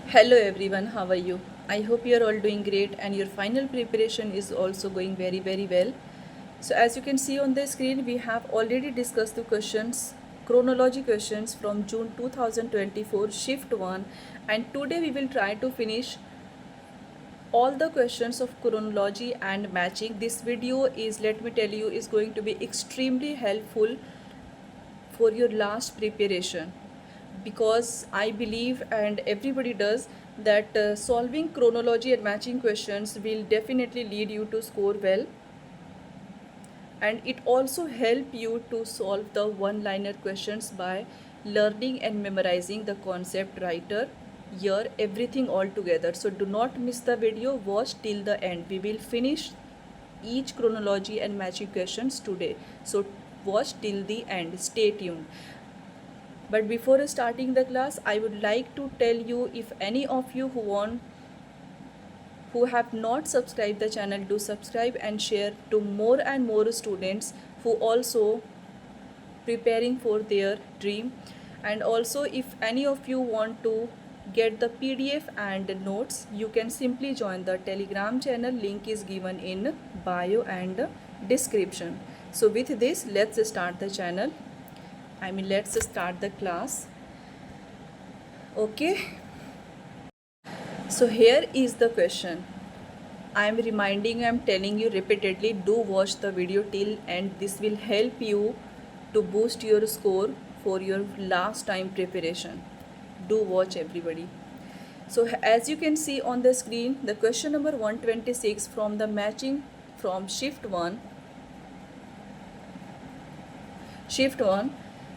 Hello everyone, how are you? I hope you are all doing great and your final preparation is also going very well. So as you can see on the screen, we have already discussed the questions, chronology questions from June 2024 shift 1, and today we will try to finish all the questions of chronology and matching. This video is, let me tell you, is going to be extremely helpful for your last preparation, because I believe and everybody does that solving chronology and matching questions will definitely lead you to score well, and it also help you to solve the one liner questions by learning and memorizing the concept writer, year, everything all together. So do not miss the video, watch till the end. We will finish each chronology and matching questions today, so watch till the end, stay tuned. But before starting the class, I would like to tell you, if any of you who have not subscribed the channel, do subscribe and share to more and more students who also preparing for their dream. And also, if any of you want to get the PDF and notes, you can simply join the Telegram channel. Link is given in bio and description. So with this, let's start the channel. Let's start the class. Okay. So here is the question. I'm telling you repeatedly, do watch the video till end. This will help you to boost your score for your last time preparation. Do watch everybody. So as you can see on the screen, the question number 126 from the matching from shift 1. Shift 1,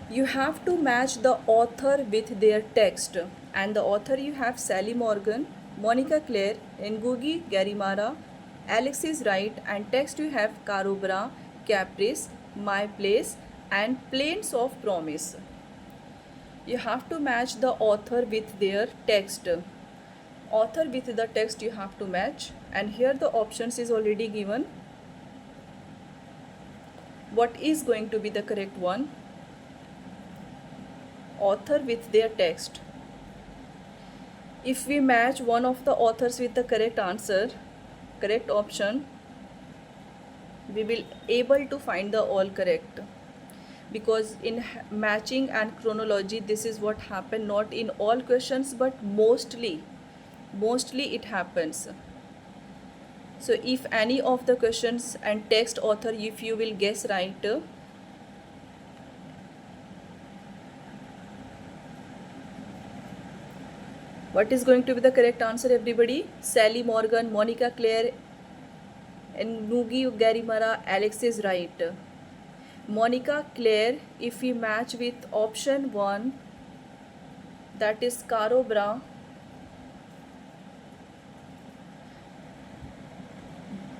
you have to match the author with their text, and the author you have Sally Morgan, Monica Claire, Ngugi Garimara, Alexis Wright, and text you have Caro Bra, Caprice, My Place, and Plains of Promise. You have to match the author with their text. Author with the text you have to match, and here the options is already given. What is going to be the correct one? Author with their text. If we match one of the authors with the correct answer, correct option, we will able to find the all correct, because in matching and chronology this is what happen, not in all questions but mostly it happens. So if any of the questions and text author, if you will guess right, what is going to be the correct answer everybody? Sally Morgan, Monica Claire, and Ngugi Garimara, Alexis Wright. Monica Claire, if we match with option 1, that is Caro Bra,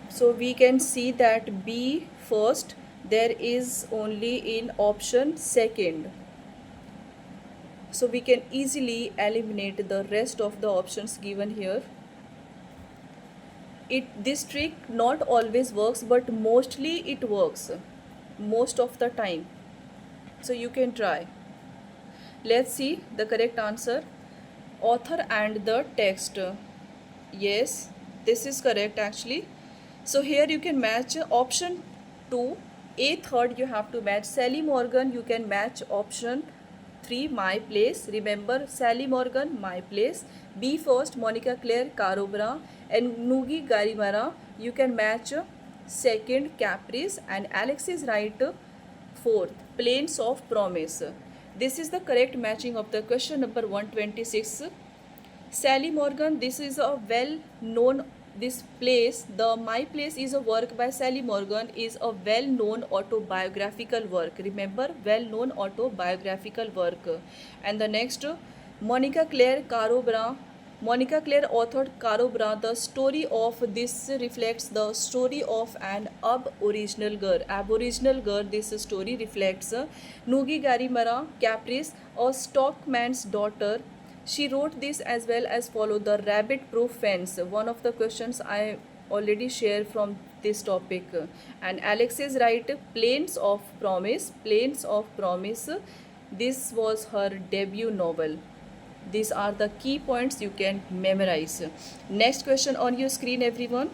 so we can see that B first, there is only in option second. So we can easily eliminate the rest of the options given here. This trick not always works, but mostly it works most of the time. So you can try. Let's see the correct answer. Author and the text. Yes, this is correct actually. So here you can match option 2. A third you have to match Sally Morgan. You can match option 3, My Place. Remember Sally Morgan, My Place. B first, Monica Claire, Caro Bra, and Ngugi Garimara. You can match second, Caprice, and Alexis Wright fourth, Plains of Promise. This is the correct matching of the question number 126. Sally Morgan, this is a well known, this place, the My Place is a work by Sally Morgan, is a well known autobiographical work. Remember, well known autobiographical work. And the next, Monica Claire, Caro Bra. Monica Claire authored Caro Bra. The story of this reflects the story of an Aboriginal girl. This story reflects Ngugi Garimara, Caprice, a stockman's daughter. She wrote this as well as follow the rabbit proof fence. One of the questions I already shared from this topic. And Alexis Wright, Plains of Promise. This was her debut novel. These are the key points you can memorize. Next question on your screen, everyone.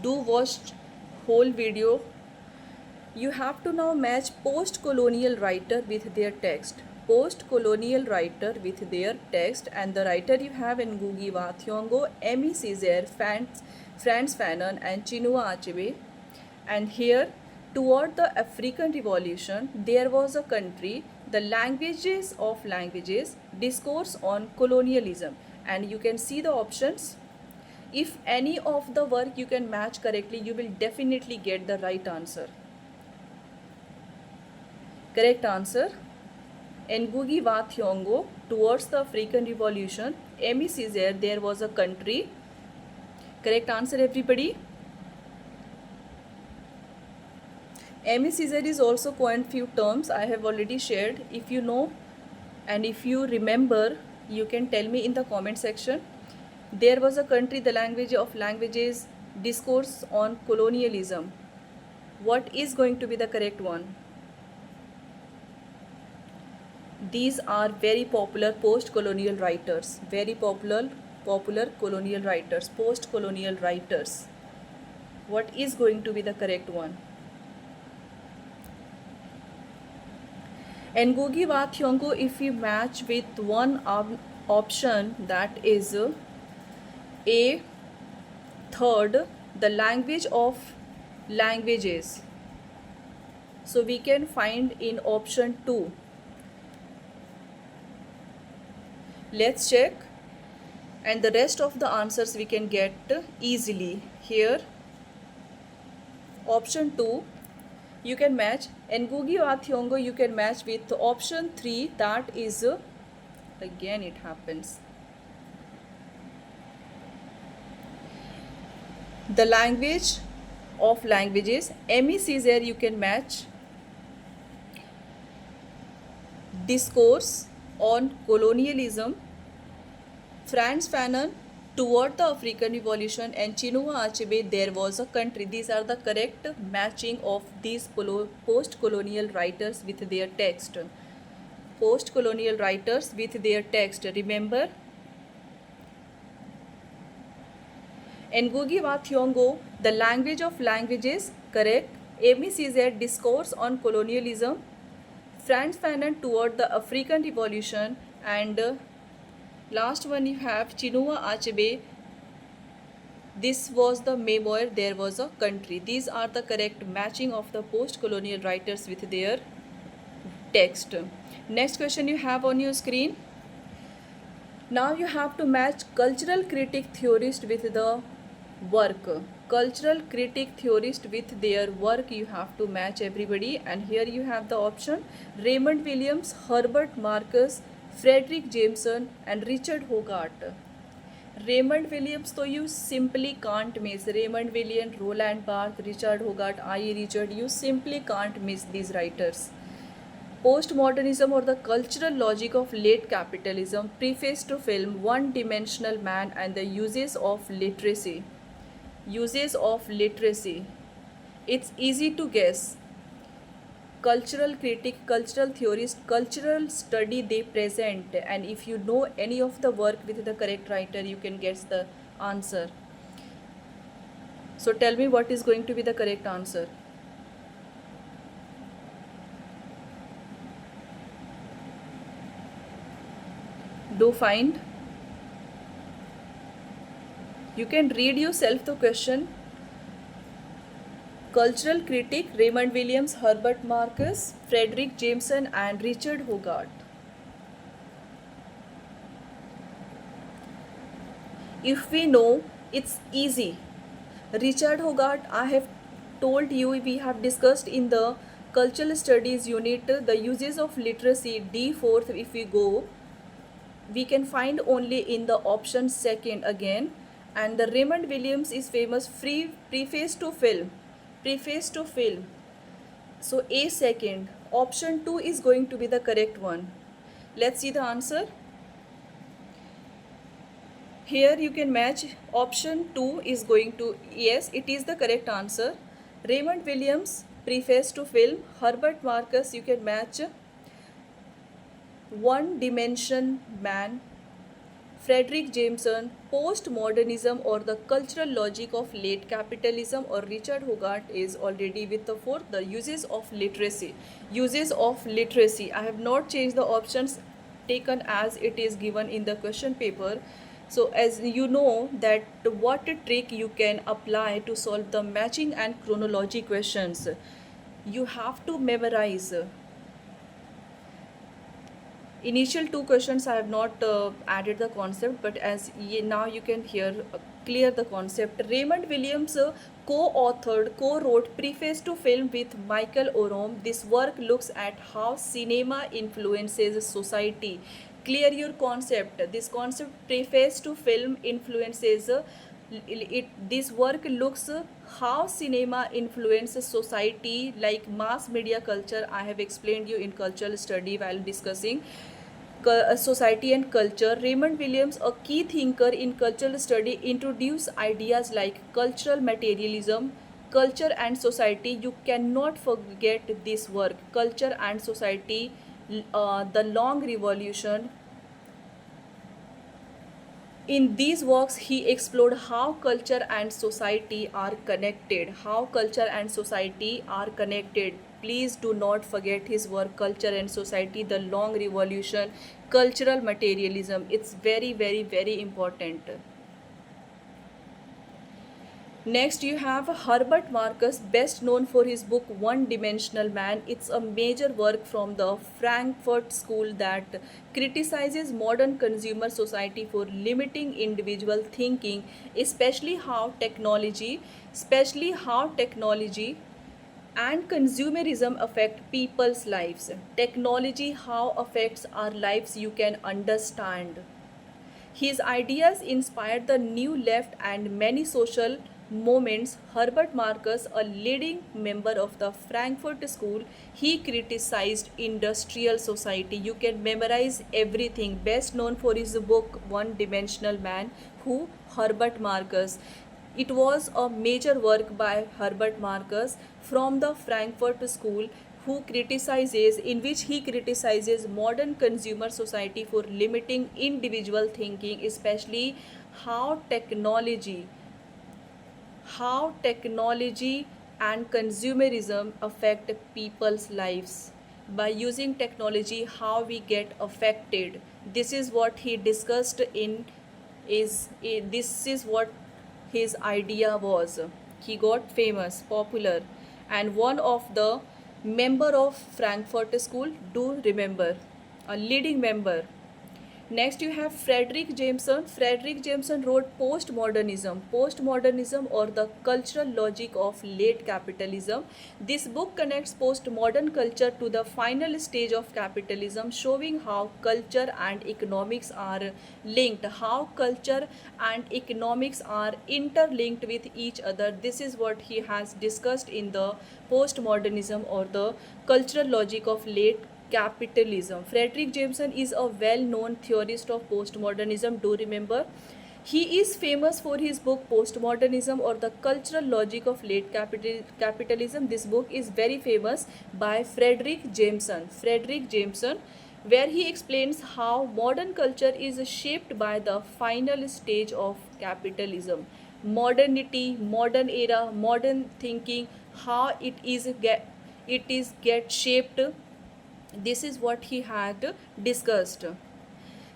Do watch whole video. You have to now match post-colonial writer with their text. Post-colonial writer with their text, and the writer you have in Ngugi Wa Thiong'o, Aimé Césaire, Frantz Fanon, and Chinua Achebe. And here, toward the African Revolution, there was a country, the languages of languages, discourse on colonialism. And you can see the options. If any of the work you can match correctly, you will definitely get the right answer. Correct answer, Ngugi Wa Thiong'o, towards the African Revolution, Aimé Césaire, there was a country. Correct answer, everybody. Aimé Césaire is also coined few terms I have already shared. If you know and if you remember, you can tell me in the comment section. There was a country, the language of languages, discourse on colonialism. What is going to be the correct one? These are very popular post-colonial writers. Very popular colonial writers, post-colonial writers. What is going to be the correct one? Ngugi Wa Thiong'o, if we match with one option, that is A, third, the language of languages. So we can find in option 2. Let's check, and the rest of the answers we can get easily. Here, option 2, you can match Ngugi Wa Thiong'o, you can match with option 3, that is, again it happens. The language of languages, Aimé Césaire, you can match discourse on colonialism, Frantz Fanon, toward the African Revolution, and Chinua Achebe, there was a country. These are the correct matching of these post-colonial writers with their text. Post-colonial writers with their text. Remember, Ngugi Wa Thiong'o, the language of languages, correct. Aimé Césaire, discourse on colonialism. Frantz Fanon, toward the African Revolution, and last one you have Chinua Achebe. This was the memoir, there was a country. These are the correct matching of the post-colonial writers with their text. Next question you have on your screen. Now you have to match cultural critic theorist with the work. Cultural critic theorist with their work you have to match, everybody. And here you have the option: Raymond Williams, Herbert Marcus, Frederick Jameson, and Richard Hogarth. Raymond Williams, so you simply can't miss. Raymond Williams, Roland Barthes, Richard Hogarth, I.E. Richard, you simply can't miss these writers. Postmodernism, or the cultural logic of late capitalism, preface to film, One-Dimensional Man, and the uses of literacy. Uses of literacy. It's easy to guess. Cultural critic, cultural theorist, cultural study they present, and if you know any of the work with the correct writer, you can guess the answer. So tell me what is going to be the correct answer. Do find. You can read yourself the question. Cultural critic, Raymond Williams, Herbert Marcus, Frederick Jameson, and Richard Hogarth. If we know, it's easy. Richard Hogarth, I have told you, we have discussed in the cultural studies unit, the uses of literacy, D4th, if we go, we can find only in the option second again. And the Raymond Williams is famous, preface to film. Preface to film. So A second. Option 2 is going to be the correct one. Let's see the answer. Here you can match. Option 2 is going to, yes, it is the correct answer. Raymond Williams, preface to film. Herbert Marcus, you can match One Dimension Man, Frederick Jameson, Postmodernism or the Cultural Logic of Late Capitalism, or Richard Hogarth is already with the fourth, the Uses of Literacy. Uses of Literacy. I have not changed the options, taken as it is given in the question paper. So as you know that what trick you can apply to solve the matching and chronology questions. You have to memorize. Initial two questions I have not added the concept, but as now you can hear clear the concept. Raymond Williams co-wrote preface to film with Michael Oram. This work looks at how cinema influences society. Clear your concept. This concept, preface to film, influences this work looks how cinema influences society, like mass media culture. I have explained you in cultural study while discussing society and culture. Raymond Williams, a key thinker in cultural study, introduced ideas like cultural materialism, culture and society. You cannot forget this work, culture and society, the long revolution. In these works, he explored how culture and society are connected. How culture and society are connected. Please do not forget his work, Culture and Society, The Long Revolution, Cultural Materialism. It's very, very, very important. Next, you have Herbert Marcus, best known for his book One Dimensional Man. It's a major work from the Frankfurt School that criticizes modern consumer society for limiting individual thinking, especially how technology and consumerism affect people's lives. Technology, how affects our lives, you can understand. His ideas inspired the New Left and many social movements. Herbert Marcus, a leading member of the Frankfurt School, he criticized industrial society. You can memorize everything. Best known for his book One Dimensional Man. Who? Herbert Marcus. It was a major work by Herbert Marcus from the Frankfurt School, in which he criticizes modern consumer society for limiting individual thinking, especially how technology and consumerism affect people's lives. By using technology, how we get affected. This is what he discussed this is what his idea was. He got famous, popular, and one of the member of Frankfurt School, do remember, a leading member. Next, you have Frederick Jameson. Frederick Jameson wrote Postmodernism or the Cultural Logic of Late Capitalism. This book connects postmodern culture to the final stage of capitalism, showing how culture and economics are linked, how culture and economics are interlinked with each other. This is what he has discussed in the Postmodernism or the Cultural Logic of Late Capitalism. Frederick Jameson is a well-known theorist of postmodernism. Do remember, he is famous for his book Postmodernism or the Cultural Logic of Late Capitalism. This book is very famous by Frederick Jameson. Where he explains how modern culture is shaped by the final stage of capitalism. Modernity, modern era, modern thinking, how it is get shaped. This is what he had discussed.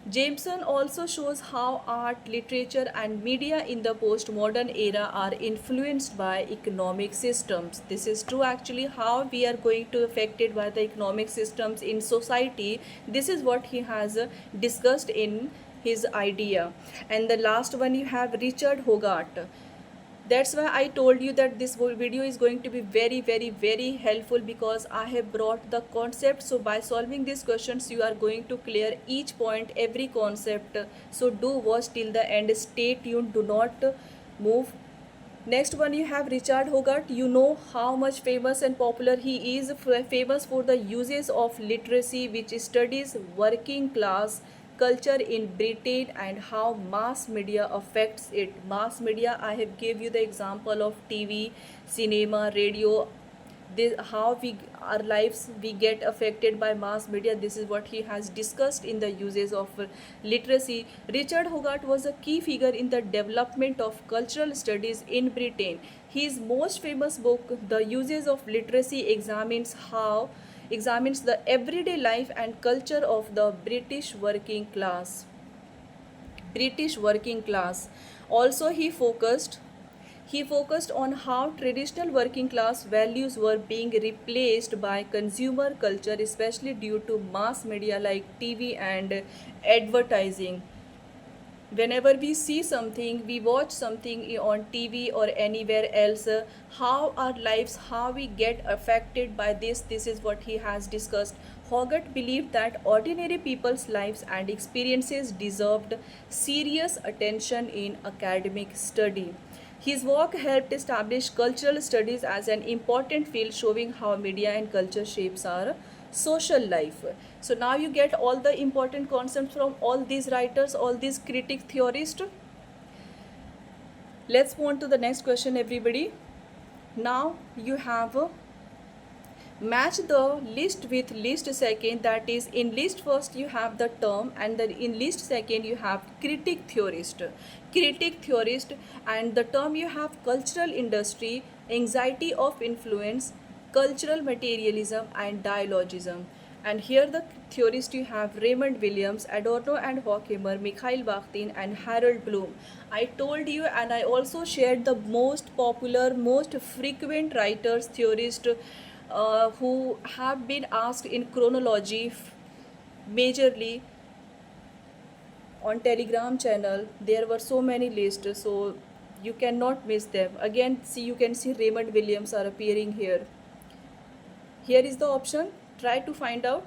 Jameson also shows how art, literature, and media in the postmodern era are influenced by economic systems. This is true actually, how we are going to affected by the economic systems in society. This is what he has discussed in his idea. And the last one, you have Richard Hogarth. That's why I told you that this video is going to be very, very, very helpful, because I have brought the concept. So by solving these questions, you are going to clear each point, every concept. So do watch till the end. Stay tuned. Do not move. Next one, you have Richard Hogarth. You know how much famous and popular he is. Famous for the uses of literacy, which studies working class culture in Britain and how mass media affects it. Mass media, I have gave you the example of TV, cinema, radio. how we, our lives, we get affected by mass media. This is what he has discussed in the uses of literacy. Richard Hogarth was a key figure in the development of cultural studies in Britain. His most famous book, The Uses of Literacy, examines the everyday life and culture of the British working class. Also, he focused on how traditional working class values were being replaced by consumer culture, especially due to mass media like TV and advertising. Whenever we see something, we watch something on TV or anywhere else, how our lives, how we get affected by this is what he has discussed. Hogarth believed that ordinary people's lives and experiences deserved serious attention in academic study. His work helped establish cultural studies as an important field, showing how media and culture shapes our social life. So now you get all the important concepts from all these writers, all these critic theorists. Let's move on to the next question, everybody. Now you have match the list with list second. That is, in list first you have the term, and then in list second you have critic theorist. And the term you have cultural industry, anxiety of influence, cultural materialism, and dialogism. And here the theorists you have Raymond Williams, Adorno and Horkheimer, Mikhail Bakhtin, and Harold Bloom. I told you, and I also shared the most popular, most frequent writers, theorists who have been asked in chronology majorly on Telegram channel. There were so many lists, so you cannot miss them. Again, see, you can see Raymond Williams are appearing here. Here is the option. Try to find out.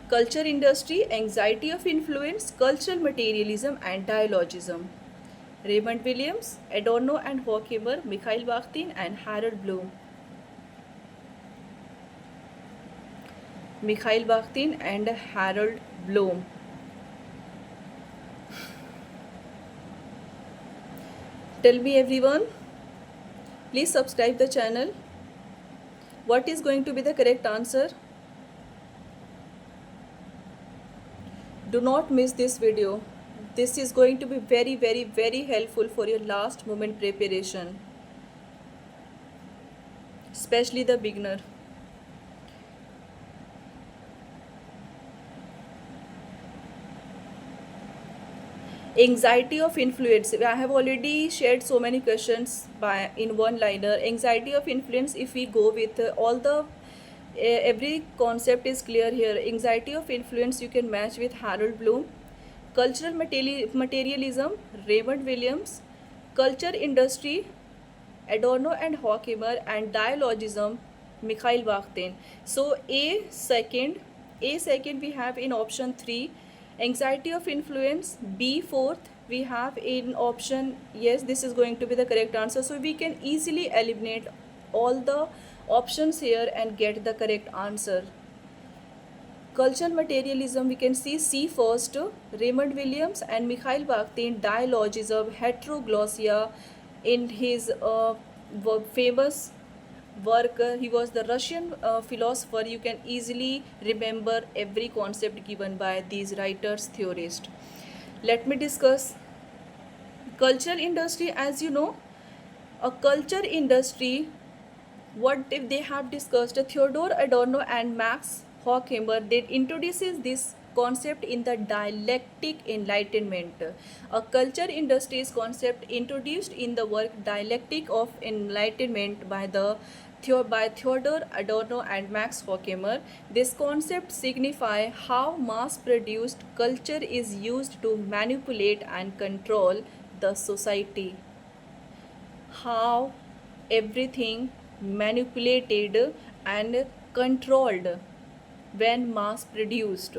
Culture industry, anxiety of influence, cultural materialism, and dialogism. Raymond Williams, Adorno and Horkheimer, Mikhail Bakhtin, and Harold Bloom. Mikhail Bakhtin and Harold Bloom. Tell me, everyone. Please subscribe the channel. What is going to be the correct answer? Do not miss this video. This is going to be very, very, very helpful for your last moment preparation, especially the beginner. Anxiety of influence. I have already shared so many questions in one liner. Anxiety of influence, if we go with all the every concept is clear here. Anxiety of influence you can match with Harold Bloom. Cultural materialism, Raymond Williams. Culture industry, Adorno and Horkheimer. And dialogism, Mikhail Bakhtin. So A second we have in option 3. Anxiety of influence, B fourth we have in option, yes, this is going to be the correct answer. So we can easily eliminate all the options here and get the correct answer. Cultural materialism, we can see C first, Raymond Williams and Mikhail Bakhtin. Dialogism, heteroglossia. In his famous work, he was the Russian philosopher. You can easily remember every concept given by these writers, theorists. Let me discuss cultural industry. As you know, a culture industry, what if they have discussed, Theodore Adorno and Max Horkheimer, they introduces this concept in the Dialectic Enlightenment. A culture industry's concept introduced in the work Dialectic of Enlightenment by Theodore Adorno and Max Horkheimer. This concept signifies how mass-produced culture is used to manipulate and control the society. How everything manipulated and controlled when mass produced.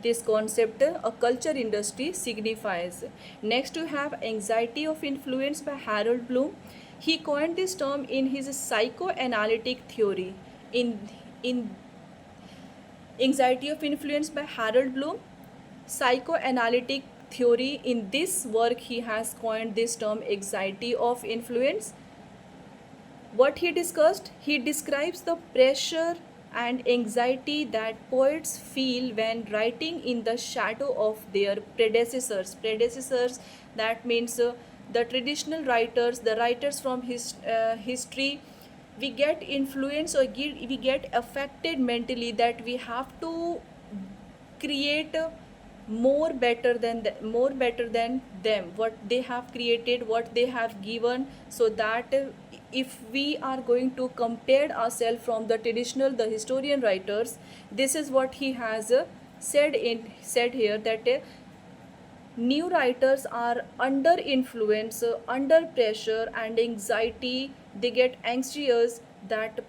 This concept a culture industry signifies. Next you have anxiety of influence by Harold Bloom. He coined this term in his psychoanalytic theory. In anxiety of influence by Harold Bloom, psychoanalytic theory, in this work he has coined this term anxiety of influence. What he discussed? He describes the pressure and anxiety that poets feel when writing in the shadow of their predecessors. Predecessors, that means the traditional writers, the writers from history. We get influenced or we get affected mentally that we have to create more better than them, what they have created, what they have given, so that if we are going to compare ourselves from the traditional, the historian writers, this is what he has said here, that new writers are under influence, under pressure and anxiety. They get anxious that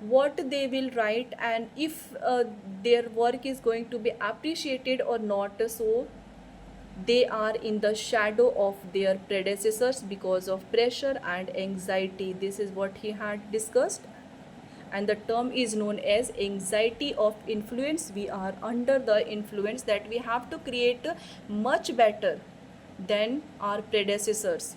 what they will write, and if their work is going to be appreciated or not. So they are in the shadow of their predecessors because of pressure and anxiety. This is what he had discussed, and the term is known as anxiety of influence. We are under the influence that we have to create much better than our predecessors.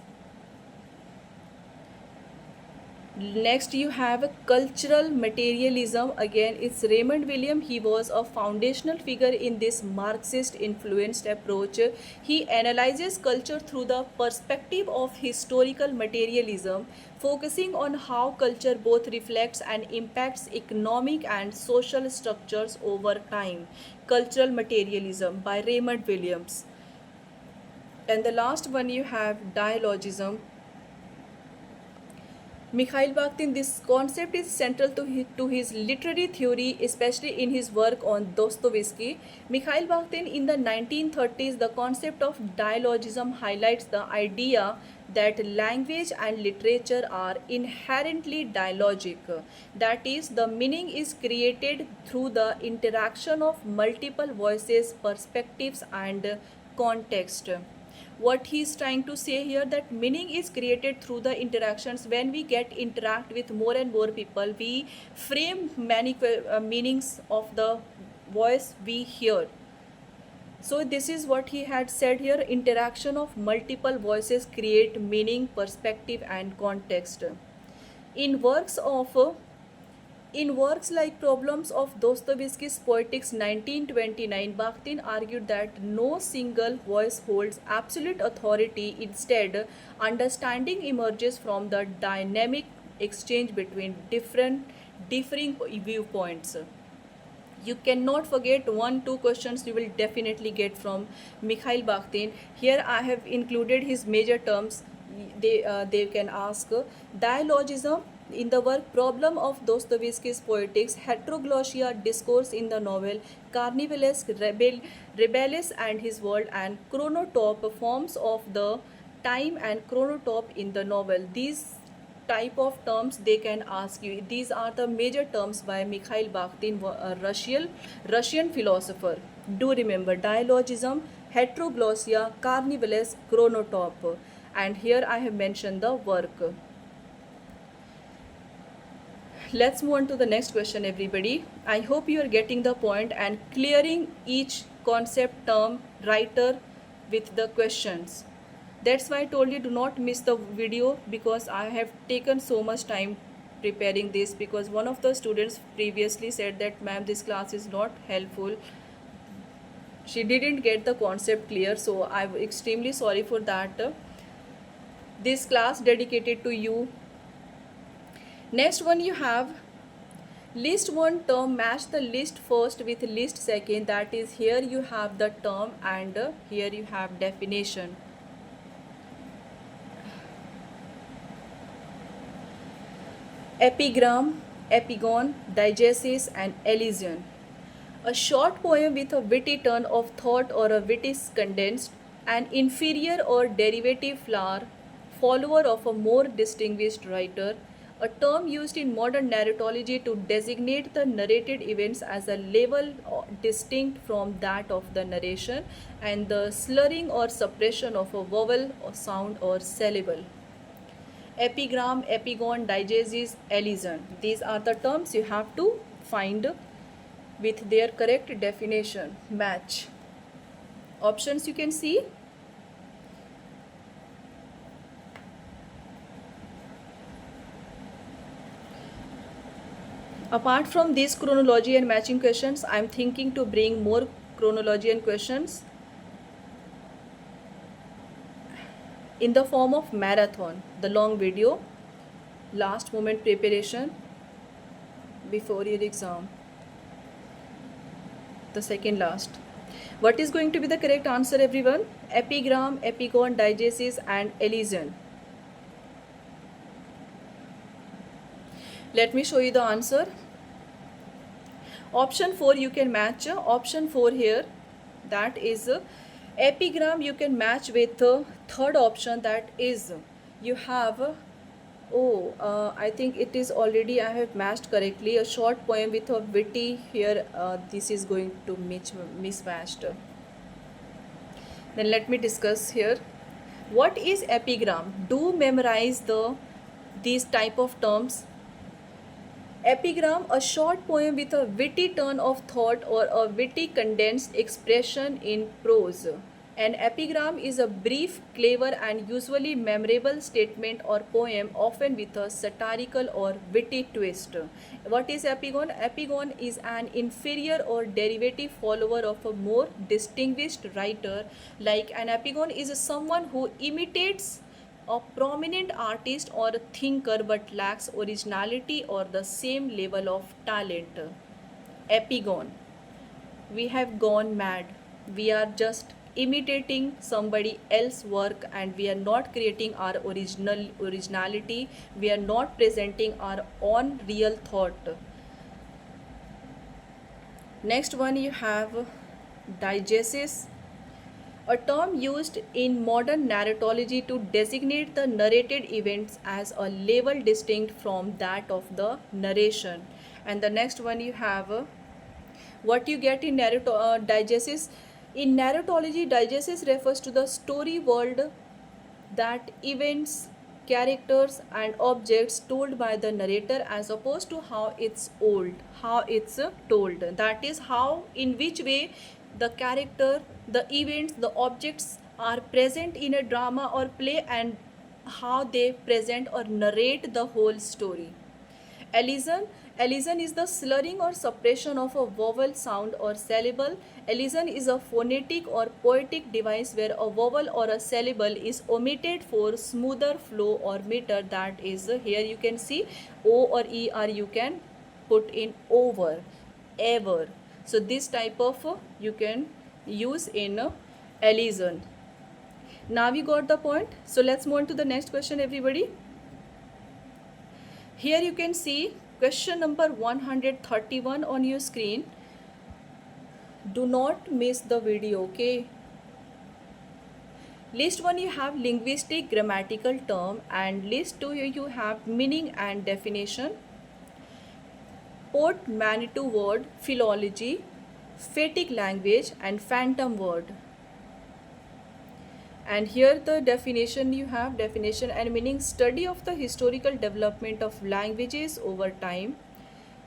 Next you have cultural materialism. Again, it's Raymond William. He was a foundational figure in this Marxist influenced approach. He analyzes culture through the perspective of historical materialism, focusing on how culture both reflects and impacts economic and social structures over time. Cultural materialism by Raymond Williams. And the last one you have dialogism. Mikhail Bakhtin, this concept is central to his literary theory, especially in his work on Dostoevsky. Mikhail Bakhtin, in the 1930s, the concept of dialogism highlights the idea that language and literature are inherently dialogic. That is, the meaning is created through the interaction of multiple voices, perspectives, and context. What he's trying to say here, that meaning is created through the interactions. When we get interact with more and more people, we frame many meanings of the voice we hear. So this is what he had said here: interaction of multiple voices create meaning, perspective and context. In works of in works like Problems of Dostoevsky's Poetics 1929, Bakhtin argued that no single voice holds absolute authority. Instead, understanding emerges from the dynamic exchange between differing viewpoints. You cannot forget 1-2 questions you will definitely get from Mikhail Bakhtin. Here I have included his major terms. They can ask dialogism. In the work Problem of Dostoevsky's Poetics, heteroglossia, discourse in the novel, carnivalesque, rebellious and his world, and chronotope, forms of the time and chronotope in the novel. These type of terms they can ask you. These are the major terms by Mikhail Bakhtin, a Russian philosopher. Do remember dialogism, heteroglossia, carnivalesque, chronotope. And here I have mentioned the work. Let's move on to the next question, everybody. I hope you are getting the point and clearing each concept, term, writer with the questions. That's why I told you do not miss the video, because I have taken so much time preparing this, because one of the students previously said that ma'am, this class is not helpful. She didn't get the concept clear, so I'm extremely sorry for that. This class dedicated to you. Next one you have list one term, match the list first with list second. That is, here you have the term and here you have definition. Epigram, epigon, diegesis and elision. A short poem with a witty turn of thought or a witty condensed, an inferior or derivative flower, follower of a more distinguished writer, a term used in modern narratology to designate the narrated events as a level distinct from that of the narration, and the slurring or suppression of a vowel or sound or syllable. Epigram, epigon, diegesis, elision. These are the terms you have to find with their correct definition. Match. Options you can see. Apart from these chronology and matching questions, I'm thinking to bring more chronology and questions in the form of marathon, the long video, last moment preparation before your exam, the second last. What is going to be the correct answer, everyone? Epigram, epigon, diegesis, and elision. Let me show you the answer. Option 4 you can match. Option 4 here, that is epigram, you can match with third option, that is you have I think it is already, I have matched correctly, a short poem with a witty here. This is going to mismatched. Then let me discuss here. What is epigram? Do memorize these type of terms. Epigram, a short poem with a witty turn of thought or a witty condensed expression in prose. An epigram is a brief, clever, and usually memorable statement or poem, often with a satirical or witty twist. What is epigon? Epigon is an inferior or derivative follower of a more distinguished writer. Like, an epigon is someone who imitates a prominent artist or a thinker but lacks originality or the same level of talent. Epigon. We have gone mad. We are just imitating somebody else's work and we are not creating our originality. We are not presenting our own real thought. Next one you have diegesis, a term used in modern narratology to designate the narrated events as a level distinct from that of the narration. And the next one you have what you get in diegesis. In narratology, diegesis refers to the story world, that events, characters, and objects told by the narrator, as opposed to how it's told. That is how, in which way the character, the events, the objects are present in a drama or play, and how they present or narrate the whole story. Elision. Elision is the slurring or suppression of a vowel, sound, or syllable. Elision is a phonetic or poetic device where a vowel or a syllable is omitted for smoother flow or meter. That is, here you can see O or ER you can put in over, ever. So this type of you can use in elision. Now we got the point. So let's move on to the next question, everybody. Here you can see question number 131 on your screen. Do not miss the video, okay? List 1 you have linguistic grammatical term, and list 2 you have meaning and definition. Portmanteau word, philology, phatic language, and phantom word. And here the definition you have, definition and meaning: study of the historical development of languages over time,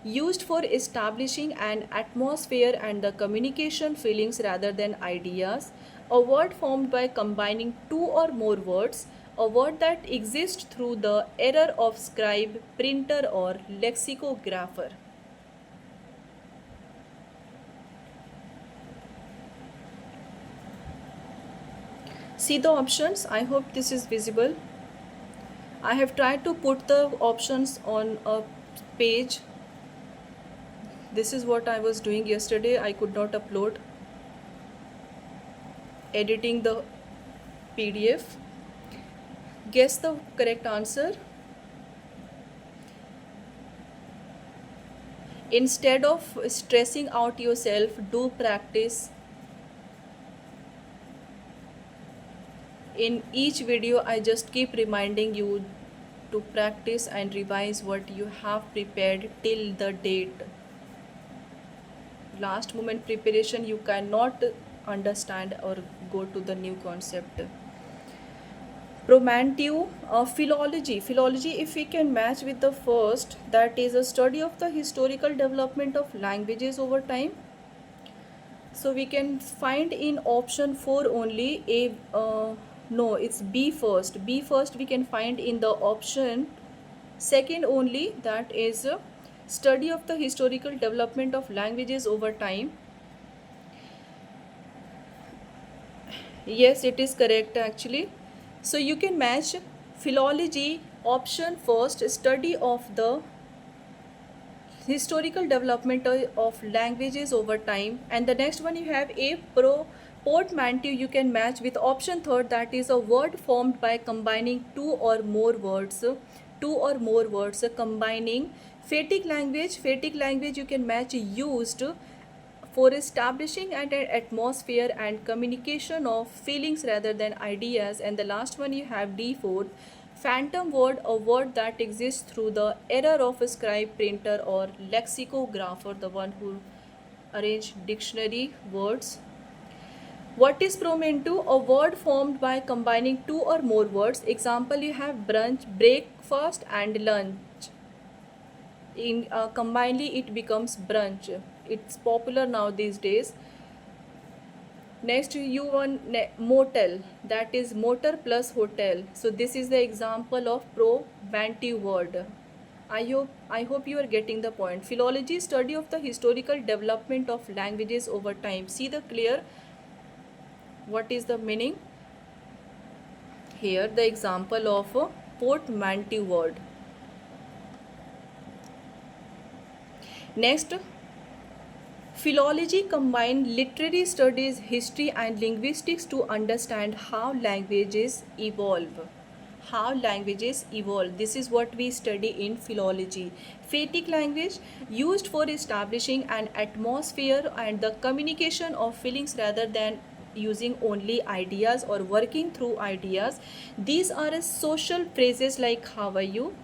used for establishing an atmosphere and the communication feelings rather than ideas. A word formed by combining two or more words, a word that exists through the error of scribe, printer, or lexicographer. See the options. I hope this is visible. I have tried to put the options on a page. This is what I was doing yesterday. I could not upload. Editing the PDF. Guess the correct answer. Instead of stressing out yourself, do practice. In each video, I just keep reminding you to practice and revise what you have prepared till the date. Last moment preparation, you cannot understand or go to the new concept. Portmanteau, philology. Philology, if we can match with the first, that is a study of the historical development of languages over time. So we can find in option 4 only no, it's B first. B first we can find in the option second only, that is Study of the historical development of languages over time. Yes, it is correct actually. So you can match philology option first, study of the historical development of languages over time, and the next one you have a portmanteau. You can match with option third, that is a word formed by combining two or more words combining. Phatic language you can match used for establishing an atmosphere and communication of feelings rather than ideas. And the last one you have D4, phantom word, a word that exists through the error of a scribe, printer, or lexicographer, the one who arranged dictionary words. What is portmanteau? A word formed by combining two or more words. Example, you have brunch, breakfast, and lunch. In combinedly it becomes brunch. It's popular now these days. Next you want motel, that is motor plus hotel. So this is the example of portmanteau word. I hope you are getting the point. Philology, study of the historical development of languages over time. See the clear what is the meaning here. The example of a portmanteau word. Next, philology combines literary studies, history, and linguistics to understand how languages evolve. How languages evolve. This is what we study in philology. Phatic language used for establishing an atmosphere and the communication of feelings rather than using only ideas or working through ideas. These are social phrases like how are you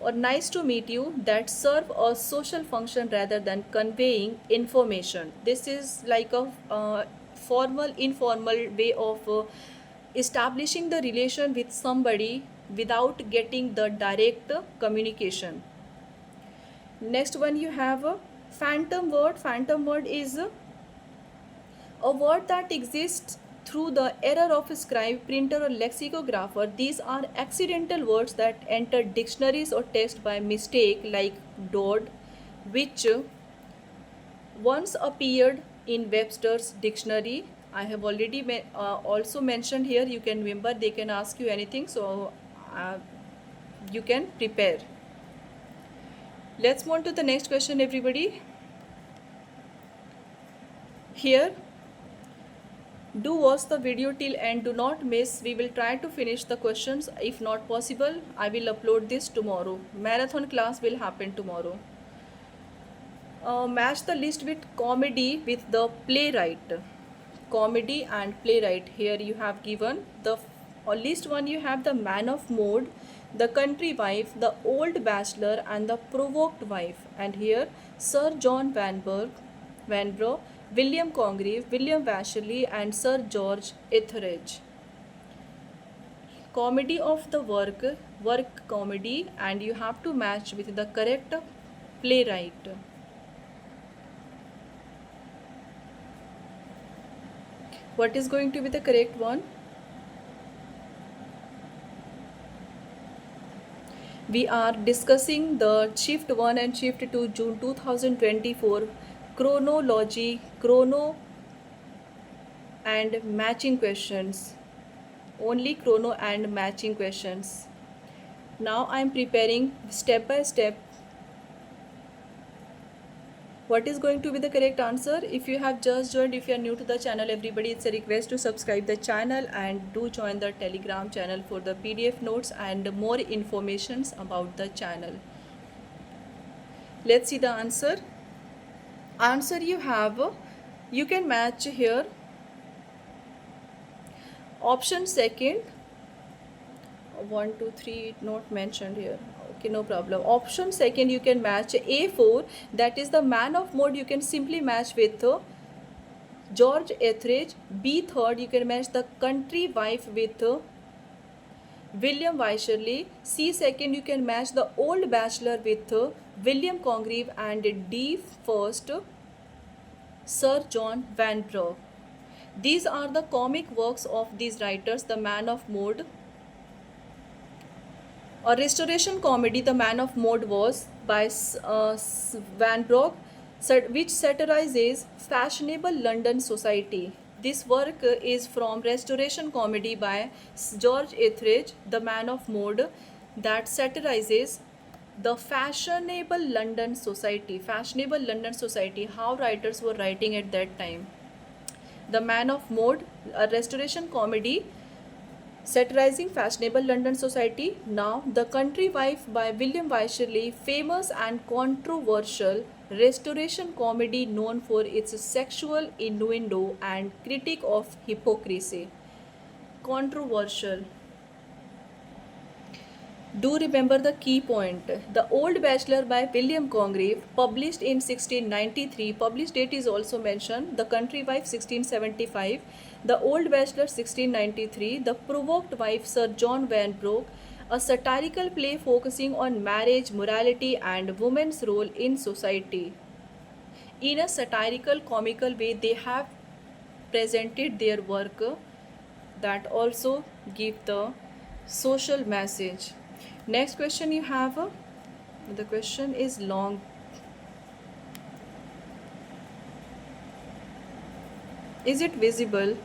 or nice to meet you that serve a social function rather than conveying information. This is like a formal informal way of establishing the relation with somebody without getting the direct communication. Next one you have a phantom word. Phantom word is a word that exists through the error of a scribe, printer, or lexicographer. These are accidental words that enter dictionaries or text by mistake, like dod, which once appeared in Webster's dictionary. I have already also mentioned here. You can remember, they can ask you anything, so you can prepare. Let's move on to the next question, everybody. Here, do watch the video till end, do not miss. We will try to finish the questions. If not possible, I will upload this tomorrow. Marathon class will happen tomorrow. Match the list with comedy with the playwright. Comedy and playwright. Here you have given the list one. You have the Man of Mode, the Country Wife, the Old Bachelor, and the Provoked Wife. And here Sir John Vanbrugh, William Congreve, William Wycherley, and Sir George Etheridge. Comedy of the work comedy, and you have to match with the correct playwright. What is going to be the correct one? We are discussing the shift 1 and shift 2 June 2024 chronology, chrono and matching questions. Only chrono and matching questions. Now I am preparing step by step what is going to be the correct answer. If you have just joined, if you are new to the channel, everybody, it's a request to subscribe the channel and do join the Telegram channel for the PDF notes and more informations about the channel. Let's see the answer. Answer you have, you can match here option second. 1 2 3 not mentioned here. Okay, no problem. Option second you can match A4, that is the Man of Mode. You can simply match with George Etheridge. B third you can match the Country Wife with William Wycherley. C second you can match the Old Bachelor with William Congreve. And D first Sir John Vanbrugh. These are the comic works of these writers. The Man of Mode, A restoration comedy, The Man of Mode, was by Van Brogh, which satirizes fashionable London society. This work is from restoration comedy by George Etheridge, The Man of Mode, that satirizes the fashionable London society. Fashionable London society, how writers were writing at that time. The Man of Mode, a restoration comedy satirizing fashionable London society. Now, The Country Wife by William Wycherley, famous and controversial restoration comedy known for its sexual innuendo and critique of hypocrisy. Controversial. Do remember the key point. The Old Bachelor by William Congreve, published in 1693. Published date is also mentioned. The Country Wife 1675. The Old Bachelor 1693. The Provoked Wife, Sir John Van Brogh, a satirical play focusing on marriage, morality, and women's role in society. In a satirical, comical way, they have presented their work that also give the social message. Next question you have, the question is long. Is it visible?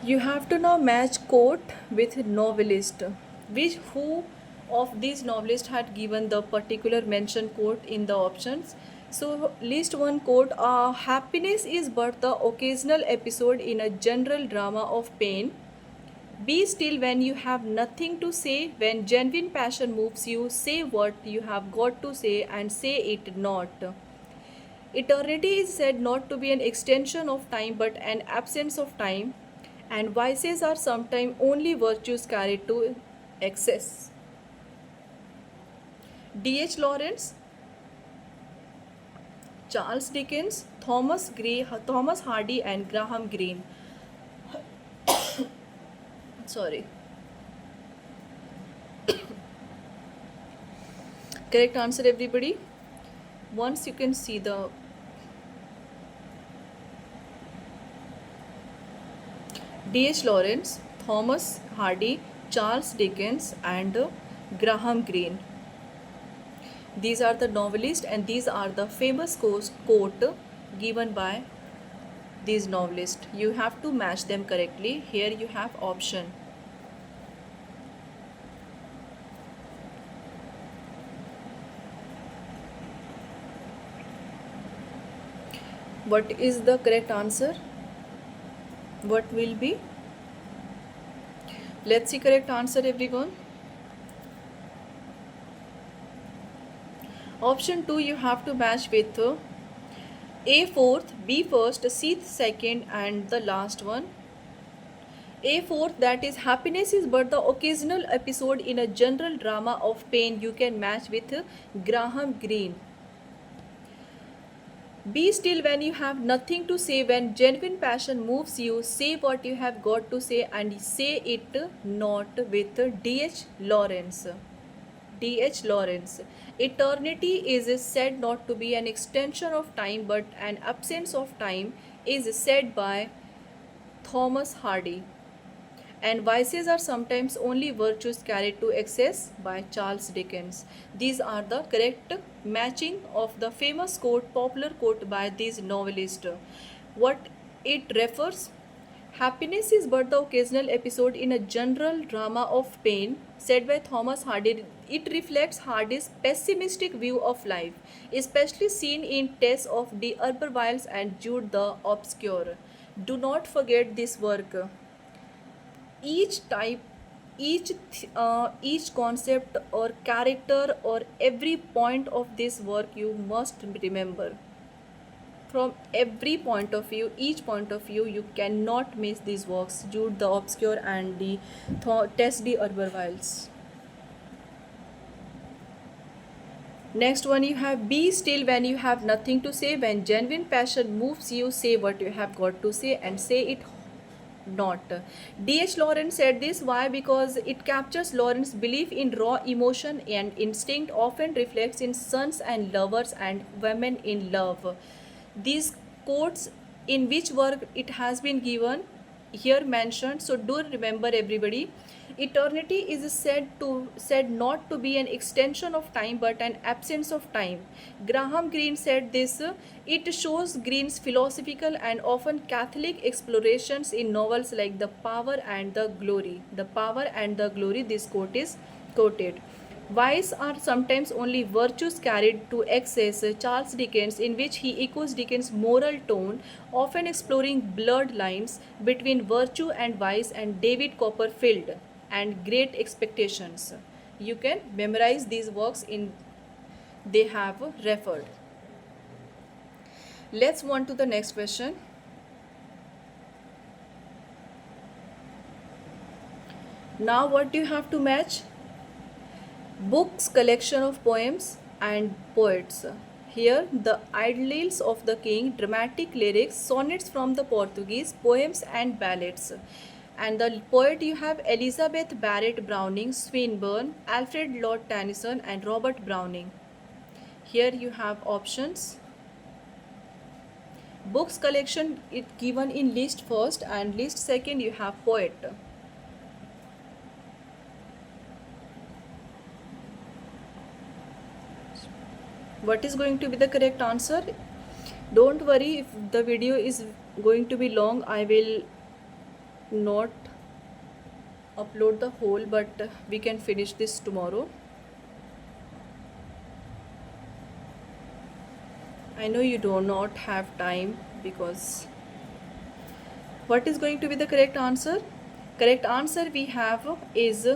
You have to now match quote with novelist. Who of these novelists had given the particular mention quote in the options? So list one quote. Happiness is but the occasional episode in a general drama of pain. Be still when you have nothing to say. When genuine passion moves you, say what you have got to say and say it not. Eternity is said not to be an extension of time but an absence of time, and vices are sometimes only virtues carried to excess. D.H. Lawrence, Charles Dickens, Thomas Hardy, and Graham Greene. Sorry. Correct answer, everybody. Once you can see the D.H. Lawrence, Thomas Hardy, Charles Dickens, and Graham Greene. These are the novelists, and these are the famous quote given by these novelists. You have to match them correctly. Here you have option. What is the correct answer? What will be? Let's see correct answer, everyone. Option 2 you have to match with A fourth, B first, C second, and the last one. A fourth, that is happiness is but the occasional episode in a general drama of pain. You can match with Graham Greene. Be still when you have nothing to say. When genuine passion moves you, say what you have got to say and say it not, with D.H. Lawrence. D.H. Lawrence. Eternity is said not to be an extension of time but an absence of time, is said by Thomas Hardy. And vices are sometimes only virtues carried to excess, by Charles Dickens. These are the correct matching of the famous quote, popular quote by these novelists. What it refers? Happiness is but the occasional episode in a general drama of pain, said by Thomas Hardy. It reflects Hardy's pessimistic view of life, especially seen in Tess of D'Urbervilles and Jude the Obscure. Do not forget this work. Each concept or character or every point of this work you must remember. From every point of view, each point of view, you cannot miss these works, Jude the Obscure and the Tess D'Urbervilles. Next one you have, be still when you have nothing to say. When genuine passion moves you, say what you have got to say and say it not. D.H. Lawrence said this. Why? Because it captures Lawrence's belief in raw emotion and instinct, often reflects in sons and lovers and women in love. These quotes, in which work it has been given? here mentioned. So do remember everybody, eternity is said not to be an extension of time but an absence of time. Graham Greene said this. It shows Greene's philosophical and often Catholic explorations in novels like The Power and the Glory. The Power and the Glory, this quote is quoted. Vice are sometimes only virtues carried to excess. Charles Dickens, in which he echoes Dickens' moral tone, often exploring blurred lines between virtue and vice, and David Copperfield and Great Expectations. You can memorize these works in they have referred. Let's move on to the next question. Now what do you have to match? Books collection of poems and poets. Here the Idylls of the King, dramatic lyrics, sonnets from the Portuguese, poems and ballads. And the poet you have Elizabeth Barrett Browning, Swinburne, Alfred Lord Tennyson and Robert Browning. Here you have options. Books collection is given in list first and list second you have poet. What is going to be the correct answer? Don't worry, if the video is going to be long, I will not upload the whole, but we can finish this tomorrow. I know you do not have time, because what is going to be the correct answer? Correct answer we have is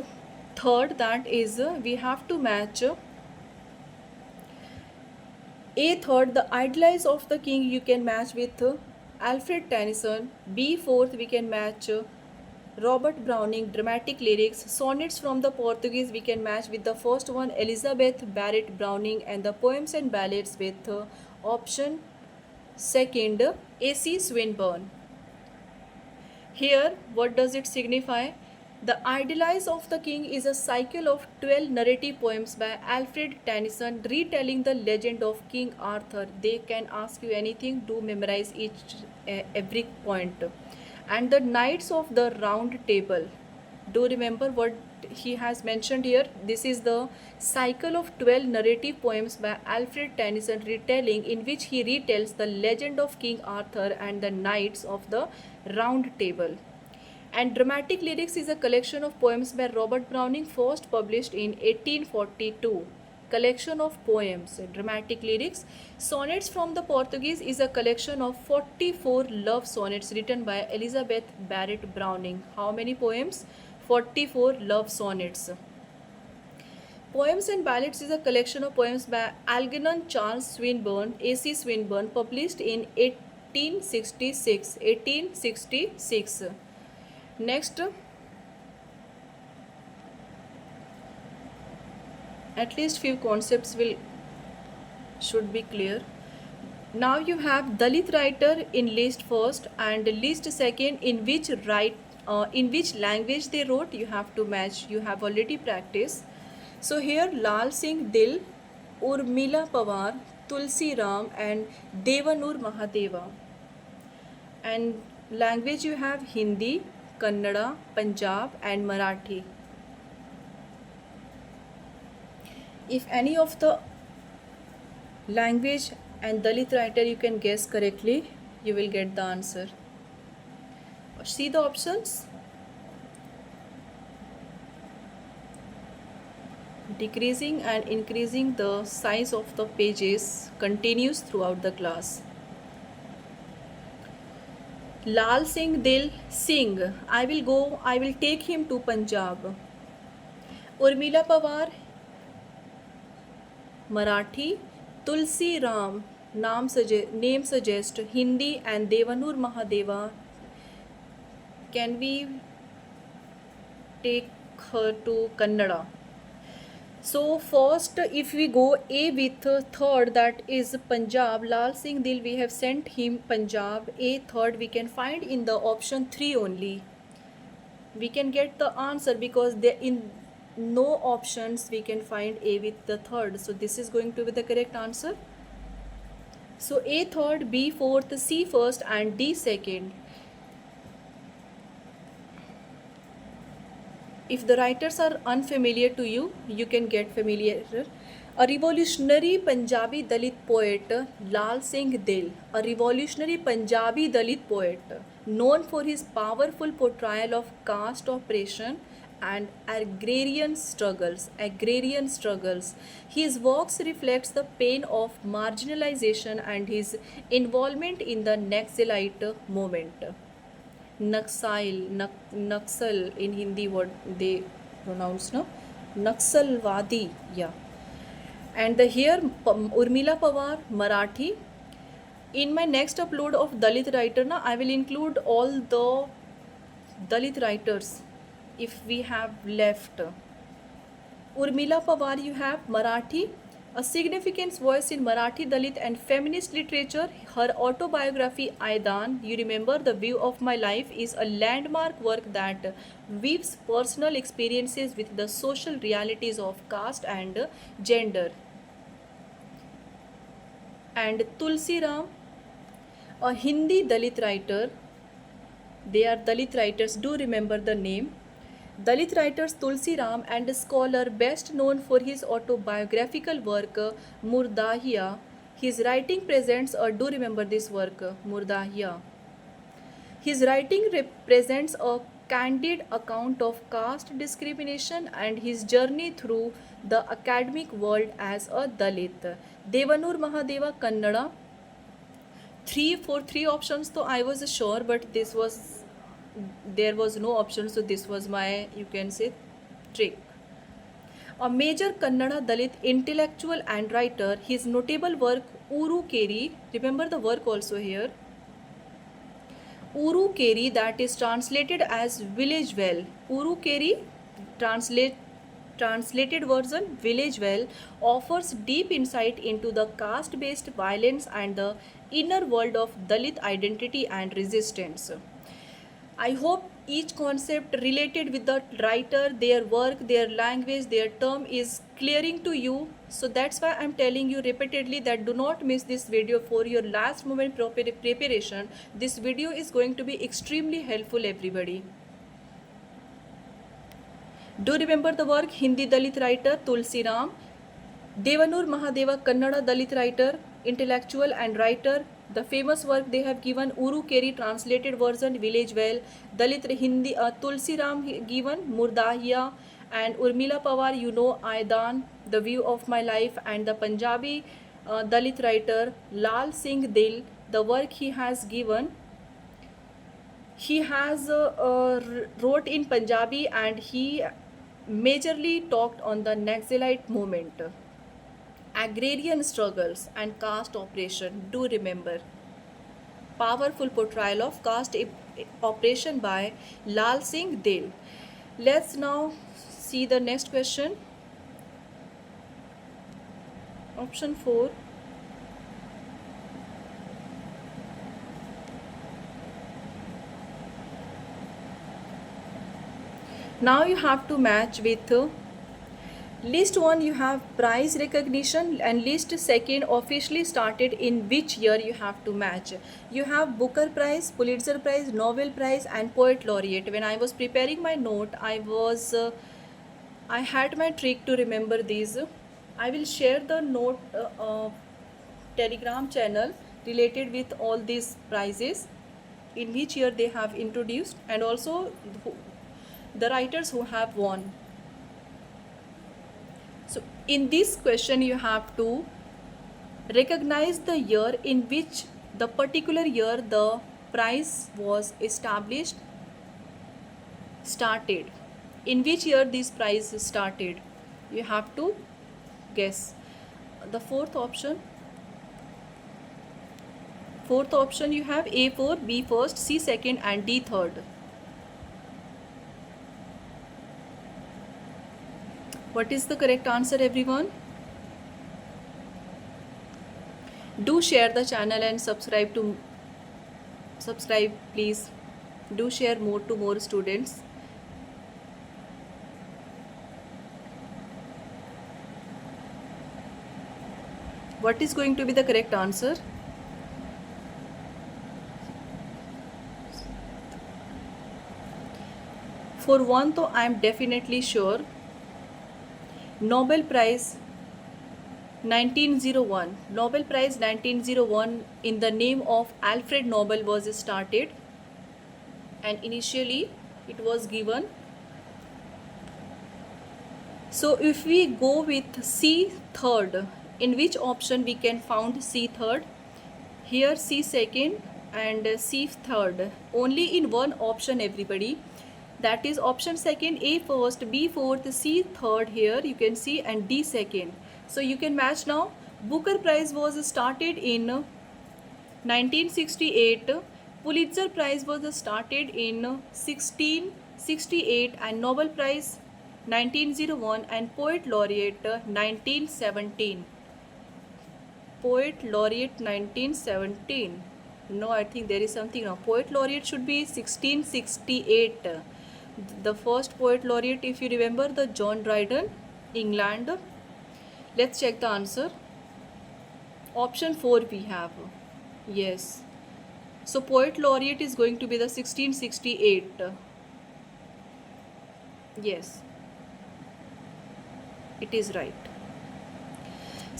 third, that is we have to match A third, The Idylls of the King, you can match with Alfred Tennyson. B fourth, we can match Robert Browning, dramatic lyrics. Sonnets from the Portuguese, we can match with the first one, Elizabeth Barrett Browning, and the poems and ballads with option second, A.C. Swinburne. Here, what does it signify? The Idylls of the King is a cycle of 12 narrative poems by Alfred Tennyson retelling the legend of King Arthur. They can ask you anything, do memorize every point. And the Knights of the Round Table. Do remember what he has mentioned here. This is the cycle of 12 narrative poems by Alfred Tennyson retelling, in which he retells the legend of King Arthur and the Knights of the Round Table. And dramatic lyrics is a collection of poems by Robert Browning, first published in 1842. Collection of poems, dramatic lyrics. Sonnets from the Portuguese is a collection of 44 love sonnets written by Elizabeth Barrett Browning. How many poems? 44 love sonnets. Poems and Ballads is a collection of poems by Algernon Charles Swinburne, A.C. Swinburne, published in 1866. 1866. Next, at least few concepts should be clear. Now you have Dalit writer in list first and list second, in which language they wrote. You have to match. You have already practiced. So here Lal Singh Dil, Urmila Pawar, Tulsi Ram and Devanur Mahadeva. And language you have Hindi, Kannada, Punjab and Marathi. If any of the language and Dalit writer you can guess correctly, you will get the answer. See the options. Decreasing and increasing the size of the pages continues throughout the class. Lal Singh Dil Singh, I will take him to Punjab. Urmila Pawar, Marathi. Tulsi Ram, name suggest Hindi, and Devanur Mahadeva, can we take her to Kannada? So first, if we go A with third, that is Punjab, Lal Singh Dil, we have sent him Punjab. A third we can find in the option 3 only. We can get the answer because in no options we can find A with the third. So this is going to be the correct answer. So A third, B fourth, C first and D second. If the writers are unfamiliar to you, you can get familiar. A revolutionary Punjabi Dalit poet, Lal Singh Dil, a revolutionary Punjabi Dalit poet, known for his powerful portrayal of caste oppression and agrarian struggles. Agrarian struggles. His works reflects the pain of marginalization and his involvement in the Naxalite movement. Naxal in Hindi, what they pronounce, no? Naxalwadi, yeah. And here Urmila Pawar, Marathi. In my next upload of Dalit writer, na, I will include all the Dalit writers if we have left. Urmila Pawar, you have Marathi, a significant voice in Marathi Dalit and feminist literature. Her autobiography Aidan, you remember the view of my life, is a landmark work that weaves personal experiences with the social realities of caste and gender. And Tulsi Ram, a Hindi Dalit writer. They are Dalit writers, do remember the name. Dalit writers Tulsi Ram and scholar best known for his autobiographical work Murdahiya. His writing presents, do remember this work Murdahiya. His writing represents a candid account of caste discrimination and his journey through the academic world as a Dalit. Devanur Mahadeva Kannada. Three options, so I was sure, but there was no option, so this was my, you can say, trick. A major Kannada Dalit intellectual and writer, his notable work Uru Keri, remember the work also here, Uru Keri, that is translated as Village Well. Uru Keri, translated version Village Well, offers deep insight into the caste-based violence and the inner world of Dalit identity and resistance. I hope each concept related with the writer, their work, their language, their term is clearing to you. So that's why I'm telling you repeatedly that do not miss this video for your last moment preparation. This video is going to be extremely helpful, everybody. Do remember the work Hindi Dalit writer Tulsi Ram, Devanur Mahadeva Kannada Dalit writer, intellectual and writer. The famous work they have given Uru Keri translated version Village Well, Dalit Hindi Tulsi Ram given Murdahiya, and Urmila Pawar, you know, Aidan, The View of My Life, and the Punjabi Dalit writer Lal Singh Dil, the work he has given. He has wrote in Punjabi and he majorly talked on the Naxalite movement, agrarian struggles and caste oppression. Do remember, powerful portrayal of caste oppression by Lal Singh Dil. Let's now see the next question. Option 4. Now you have to match with list 1, you have prize recognition, and list 2 officially started in which year you have to match. You have Booker Prize, Pulitzer Prize, Nobel Prize and Poet Laureate. When I was preparing my note, I had my trick to remember these. I will share the note Telegram channel related with all these prizes, in which year they have introduced, and also the writers who have won. So in this question you have to recognize the year in which the particular year the prize was established, started. In which year this prize started, you have to guess. The fourth option you have A 4, B first, C second and D third. What is the correct answer, everyone? Do share the channel and subscribe please. Do share more to more students. What is going to be the correct answer? for one तो I am definitely sure. Nobel Prize 1901. Nobel Prize 1901 in the name of Alfred Nobel was started, and initially it was given. So if we go with C third, in which option we can found C third? Here C second and C third. Only in one option everybody. That is option second, A first, B fourth, C third here you can see, and D second. So you can match now. Booker Prize was started in 1968. Pulitzer Prize was started in 1668, and Nobel Prize 1901, and Poet Laureate 1917. Poet Laureate 1917. No, I think there is something wrong. Poet Laureate should be 1668. The first Poet Laureate, if you remember, the John Dryden, England. Let's check the answer. Option 4 we have. Yes. So Poet Laureate is going to be the 1668. Yes. It is right.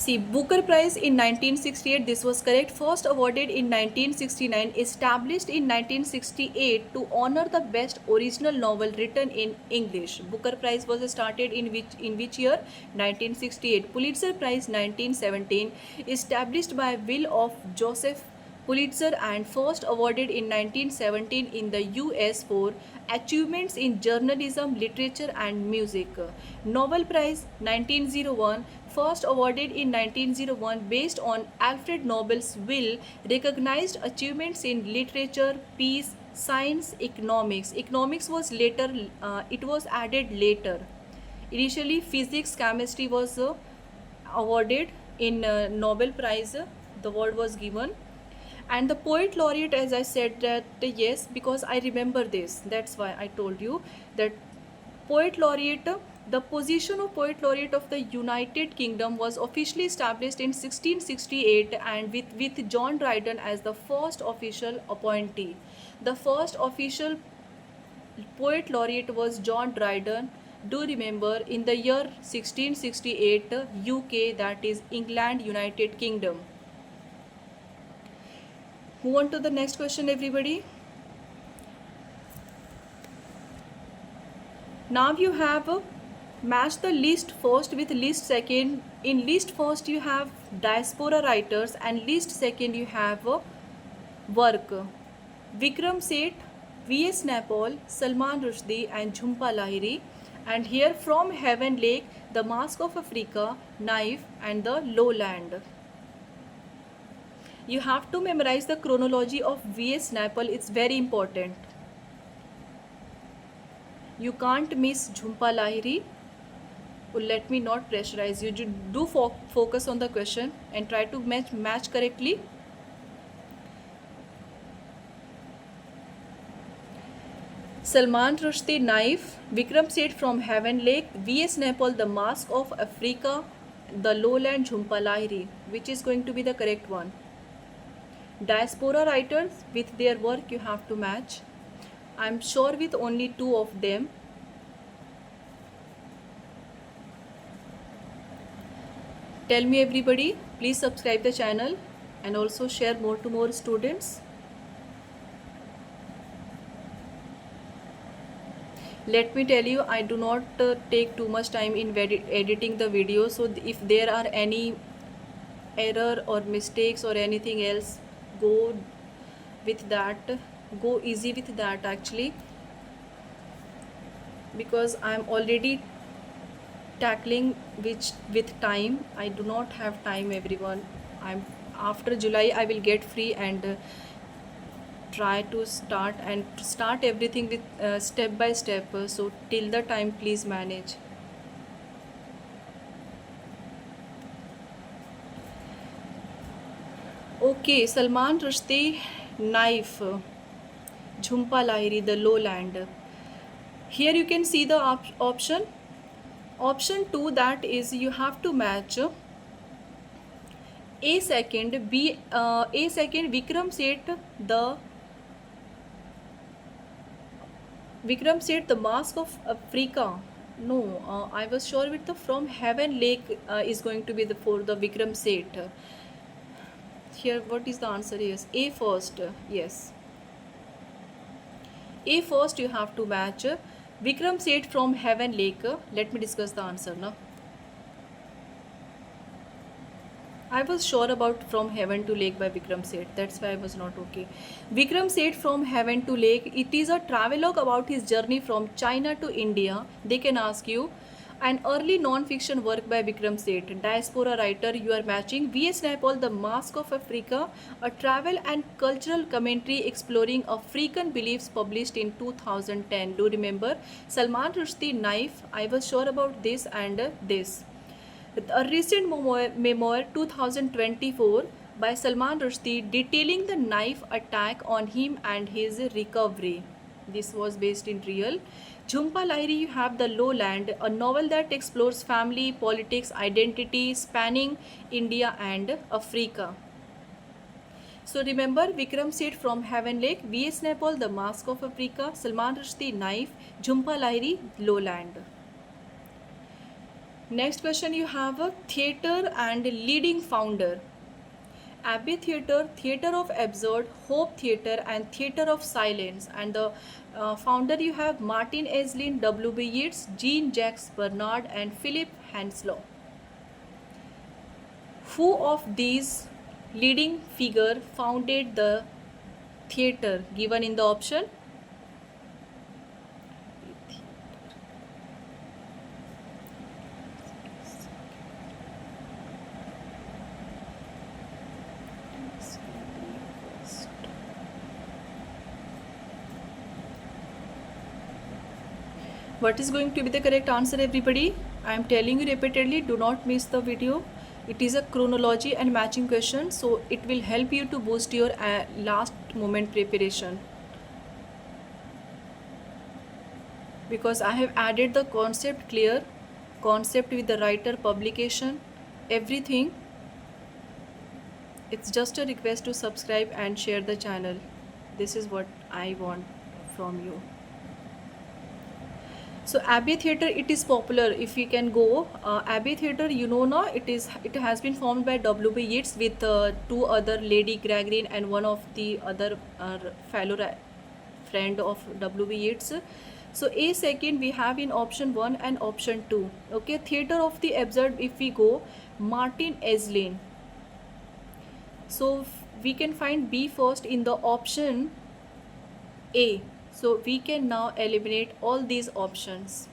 See, Booker Prize in 1968, this was correct. First awarded in 1969, established in 1968 to honor the best original novel written in English. Booker Prize was started in which year? 1968. Pulitzer Prize 1917, established by will of Joseph Pulitzer and first awarded in 1917 in the US for achievements in journalism, literature and music. Nobel Prize 1901, first awarded in 1901 based on Alfred Nobel's will, recognized achievements in literature, peace, science, economics. Economics was later, it was added later. Initially physics, chemistry was awarded in Nobel Prize, the award was given. And the Poet Laureate, as I said that yes, because I remember this, that's why I told you that Poet Laureate, the position of Poet Laureate of the United Kingdom was officially established in 1668, and with John Dryden as the first official appointee. The first official Poet Laureate was John Dryden. Do remember, in the year 1668, UK, that is England, United Kingdom. Move on to the next question, everybody. Now you have match the list first with list second. In list first you have diaspora writers, and list second you have work. Vikram Seth, V.S. Naipaul, Salman Rushdie and Jhumpa Lahiri. And here From Heaven Lake, The Mask of Africa, Knife and The Lowland. You have to memorize the chronology of V.S. Naipaul. It's very important. You can't miss Jhumpa Lahiri. Let me not pressurize you. Do focus on the question and try to match correctly. Salman Rushdie, Knife. Vikram Seth, From Heaven Lake. V.S. Naipaul, The Mask of Africa, The Lowland, Jhumpa Lahiri. Which is going to be the correct one? Diaspora writers, with their work you have to match. I'm sure with only 2 of them. Tell me everybody, please subscribe the channel and also share more to more students. Let me tell you, I do not take too much time in editing the video, so if there are any error or mistakes or anything else, go easy with that actually, because I'm already tackling with time. I do not have time, everyone. After July I will get free and try to start everything with step by step, so till the time please manage. Okay, Salman Rushdie, Knife, Jhumpa Lahiri, The Lowland. Here you can see the option 2, that is you have to match A second, Vikram Seth, Vikram said the Mask of Africa. No, I was sure with the From Heaven Lake is going to be the for the Vikram Seth. Here, what is the answer? Yes, A first. Yes, A first. You have to match. Vikram Seth From Heaven Lake. Let me discuss the answer now. I was sure about From Heaven to Lake by Vikram Seth. That's why I was not okay. Vikram Seth From Heaven to Lake. It is a travelogue about his journey from China to India. They can ask you. An early non-fiction work by Vikram Seth. Diaspora writer, you are matching. V.S. Naipaul, The Mask of Africa. A travel and cultural commentary exploring African beliefs published in 2010. Do remember? Salman Rushdie, Knife. I was sure about this and this. A recent memoir 2024 by Salman Rushdie detailing the knife attack on him and his recovery. This was based in real. Jhumpa Lahiri, you have The Lowland, a novel that explores family, politics, identity, spanning India and Africa. So remember Vikram Seth From Heaven Lake, V.S. Naipaul, The Mask of Africa, Salman Rushdie, Knife, Jhumpa Lahiri, Lowland. Next question, you have a theatre and leading founder. Abbey Theatre, Theatre of Absurd, Hope Theatre and Theatre of Silence. And the founder you have Martin Esslin, W.B. Yeats, Jean-Jacques Bernard and Philip Henslow. Who of these leading figure founded the theatre given in the option? What is going to be the correct answer, everybody? I am telling you repeatedly, do not miss the video. It is a chronology and matching question, so it will help you to boost your last moment preparation. Because I have added the concept clear, concept with the writer, publication, everything. It's just a request to subscribe and share the channel. This is what I want from you. So Abbey Theatre, it is popular. If we can go, Abbey Theatre, you know now, it has been formed by W.B. Yeats with two other, Lady Grangerine and one of the other fellow friend of W.B. Yeats. So A second we have in option 1 and option 2. Okay, Theatre of the Absurd, if we go, Martin Esslin. So we can find B first in the option A. So we can now eliminate all these options.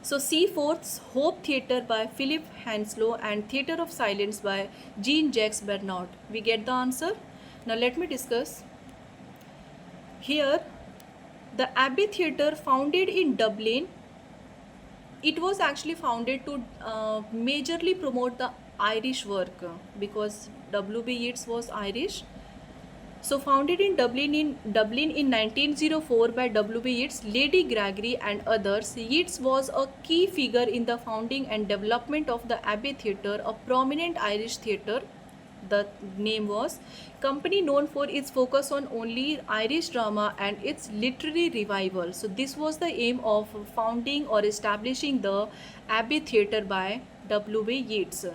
So C fourth, Hope Theatre by Philip Henslow and Theatre of Silence by Jean-Jacques Bernard. We get the answer. Now let me discuss. Here, the Abbey Theatre, founded in Dublin, it was actually founded to majorly promote the Irish work because W.B. Yeats was Irish. So founded in Dublin in 1904 by W.B. Yeats, Lady Gregory and others, Yeats was a key figure in the founding and development of the Abbey Theatre, a prominent Irish theatre. The name was company known for its focus on only Irish drama and its literary revival. So this was the aim of founding or establishing the Abbey Theatre by W.B. Yeats.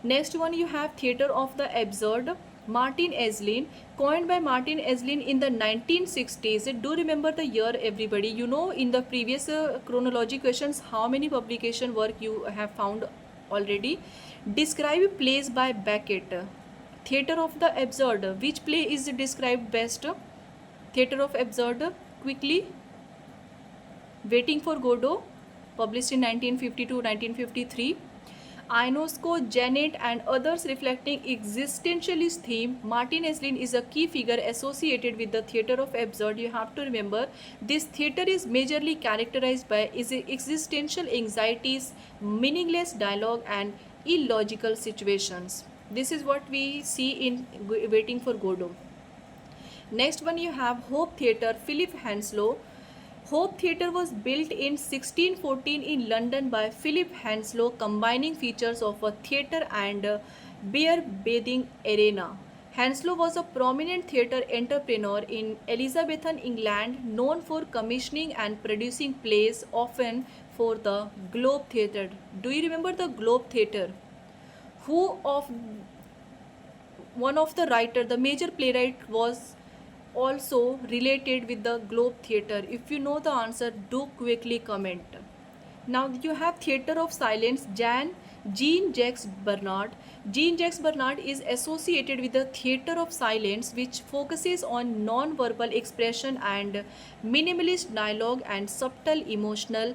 Next one you have Theatre of the Absurd, Martin Esslin, coined by Martin Esslin in the 1960s. Do remember the year, everybody. You know, in the previous chronology questions, how many publication work you have found already. Describe plays by Beckett. Theatre of the Absurd. Which play is described best? Theatre of Absurd. Quickly. Waiting for Godot, published in 1952-1953. Ionesco, Janet and others reflecting existentialist theme. Martin Esslin is a key figure associated with the Theatre of Absurd. You have to remember, this theatre is majorly characterized by existential anxieties, meaningless dialogue and illogical situations. This is what we see in Waiting for Godot. Next one you have Hope Theatre, Philip Henslow. Hope Theatre was built in 1614 in London by Philip Henslow, combining features of a theatre and bear bathing arena. Henslow was a prominent theatre entrepreneur in Elizabethan England, known for commissioning and producing plays, often for the Globe Theatre. Do you remember the Globe Theatre? Who of one of the writer, the major playwright, was also related with the Globe Theatre? If you know the answer, do quickly comment. Now you have Theatre of Silence, Jean-Jacques Bernard. Jean-Jacques Bernard is associated with the Theatre of Silence, which focuses on non-verbal expression and minimalist dialogue and subtle emotional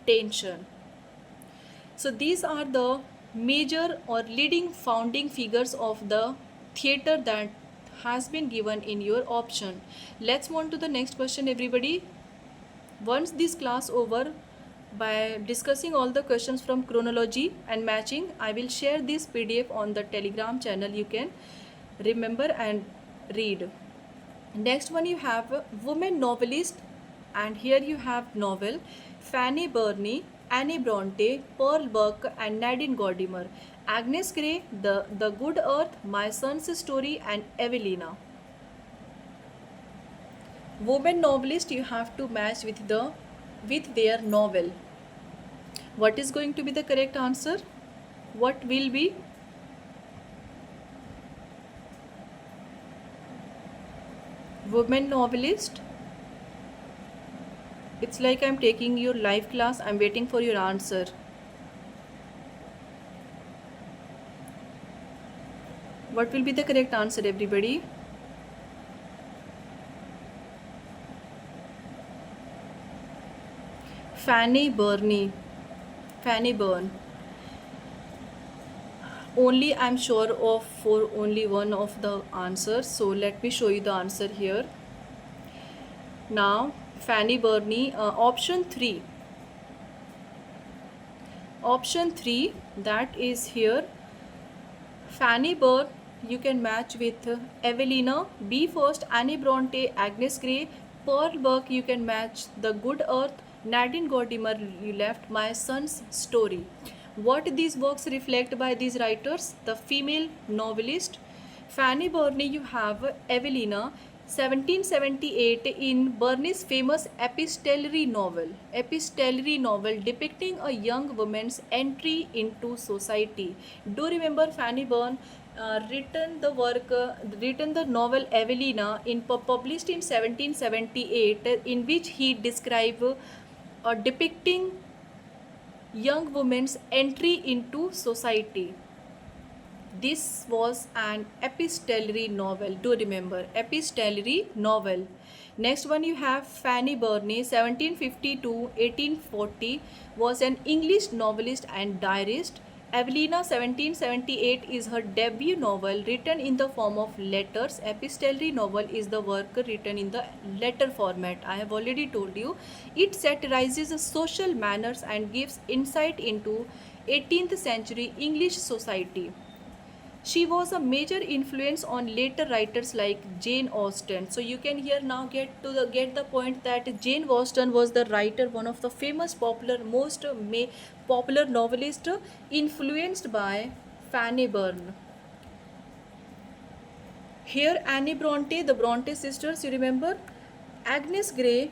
tension. So these are the major or leading founding figures of the theatre that has been given in your option. Let's move on to the next question, everybody. Once this class over, by discussing all the questions from chronology and matching, I will share this PDF on the Telegram channel. You can remember and read. Next one, you have women novelist, and here you have novel Fanny Burney, Annie Bronte, Pearl Buck, and Nadine Gordimer. Agnes Grey, the Good Earth, My Son's Story, and Evelina. Women novelist, you have to match with their novel. What is going to be the correct answer? What will be? Women novelist. It's like I'm taking your live class. I'm waiting for your answer. What will be the correct answer, everybody? Fanny Burney. Fanny Byrne. Only I'm sure of for only one of the answers. So let me show you the answer here. Now Fanny Burney, option 3. Option 3, that is here. Fanny Byrne, you can match with Evelina. B first, Annie Bronte, Agnes Grey. Pearl Buck, you can match The Good Earth. Nadine Gordimer, you left My Son's Story. What these works reflect by these writers? The female novelist. Fanny Burney, you have Evelina, 1778, in Burney's famous epistolary novel depicting a young woman's entry into society. Do remember Fanny Byrne written the novel Evelina published in 1778, in which he described depicting young woman's entry into society. This was an epistolary novel. Do remember, epistolary novel. Next one, you have Fanny Burney, 1750 to 1840, was an English novelist and diarist. Evelina, 1778, is her debut novel written in the form of letters. Epistolary novel is the work written in the letter format. I have already told you. It satirizes social manners and gives insight into 18th century English society. She was a major influence on later writers like Jane Austen. So you can here now get the point that Jane Austen was the writer, one of the famous popular novelist, influenced by Fanny Byrne. Here Annie Bronte, the Bronte sisters, you remember. Agnes Grey,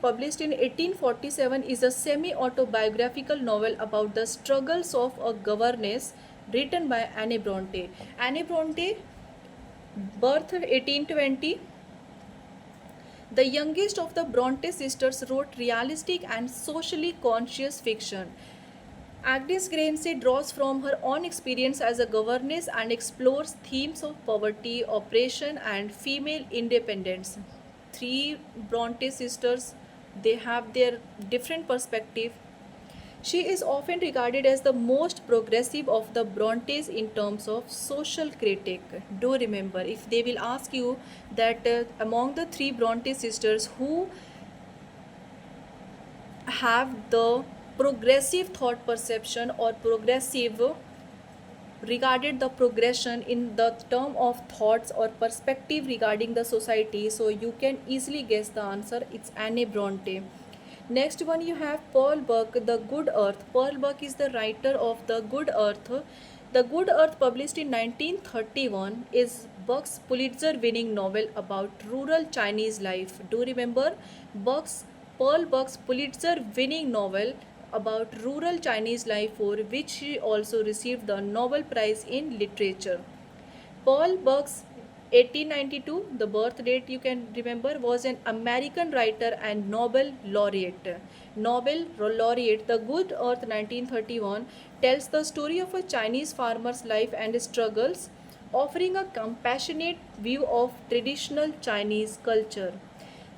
published in 1847, is a semi-autobiographical novel about the struggles of a governess, written by Annie Bronte. Annie Bronte, birth 1820. The youngest of the Bronte sisters, wrote realistic and socially conscious fiction. Agnes Grey draws from her own experience as a governess and explores themes of poverty, oppression, and female independence. Three Bronte sisters, they have their different perspective. She is often regarded as the most progressive of the Brontes in terms of social critic. Do remember, if they will ask you that among the three Bronte sisters, who have the progressive thought perception or progressive regarded the progression in the term of thoughts or perspective regarding the society, so you can easily guess the answer. It's Annie Bronte. Next one, you have Pearl Buck, The Good Earth. Pearl Buck is the writer of The Good Earth. The Good Earth, published in 1931, is Buck's Pulitzer-winning novel about rural Chinese life. Do you remember Pearl Buck's Pulitzer-winning novel about rural Chinese life, for which she also received the Nobel Prize in Literature. Paul Buck's 1892, the birth date you can remember, was an American writer and Nobel laureate. Nobel laureate, The Good Earth 1931 tells the story of a Chinese farmer's life and struggles, offering a compassionate view of traditional Chinese culture.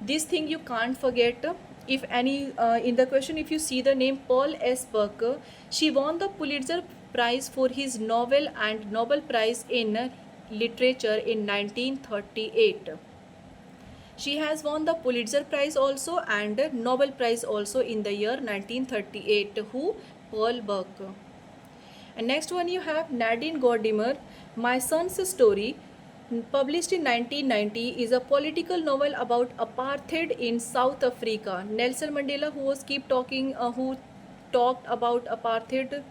This thing you can't forget. If any in the question, if you see the name Paul S. Buck, she won the Pulitzer Prize for his novel and Nobel Prize in Literature in 1938. She has won the Pulitzer Prize also and Nobel Prize also in the year 1938. Who? Pearl Buck. And next one you have Nadine Gordimer, My Son's Story, published in 1990, is a political novel about apartheid in South Africa. Nelson Mandela, who talked about apartheid,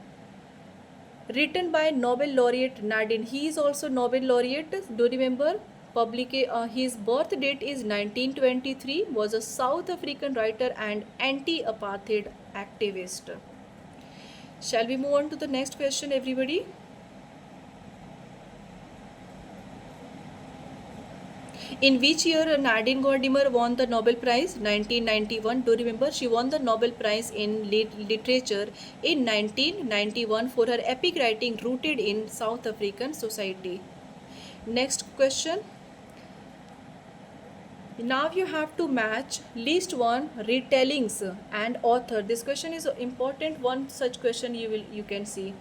written by Nobel laureate Nadine. He is also Nobel laureate. Do you remember? His birth date is 1923. Was a South African writer and anti-apartheid activist. Shall we move on to the next question, everybody? In which year Nadine Gordimer won the Nobel Prize? 1991. Do you remember? She won the Nobel Prize in Literature in 1991 for her epic writing rooted in South African society. Next question. Now you have to match list one retellings and author. This question is important. One such question you can see.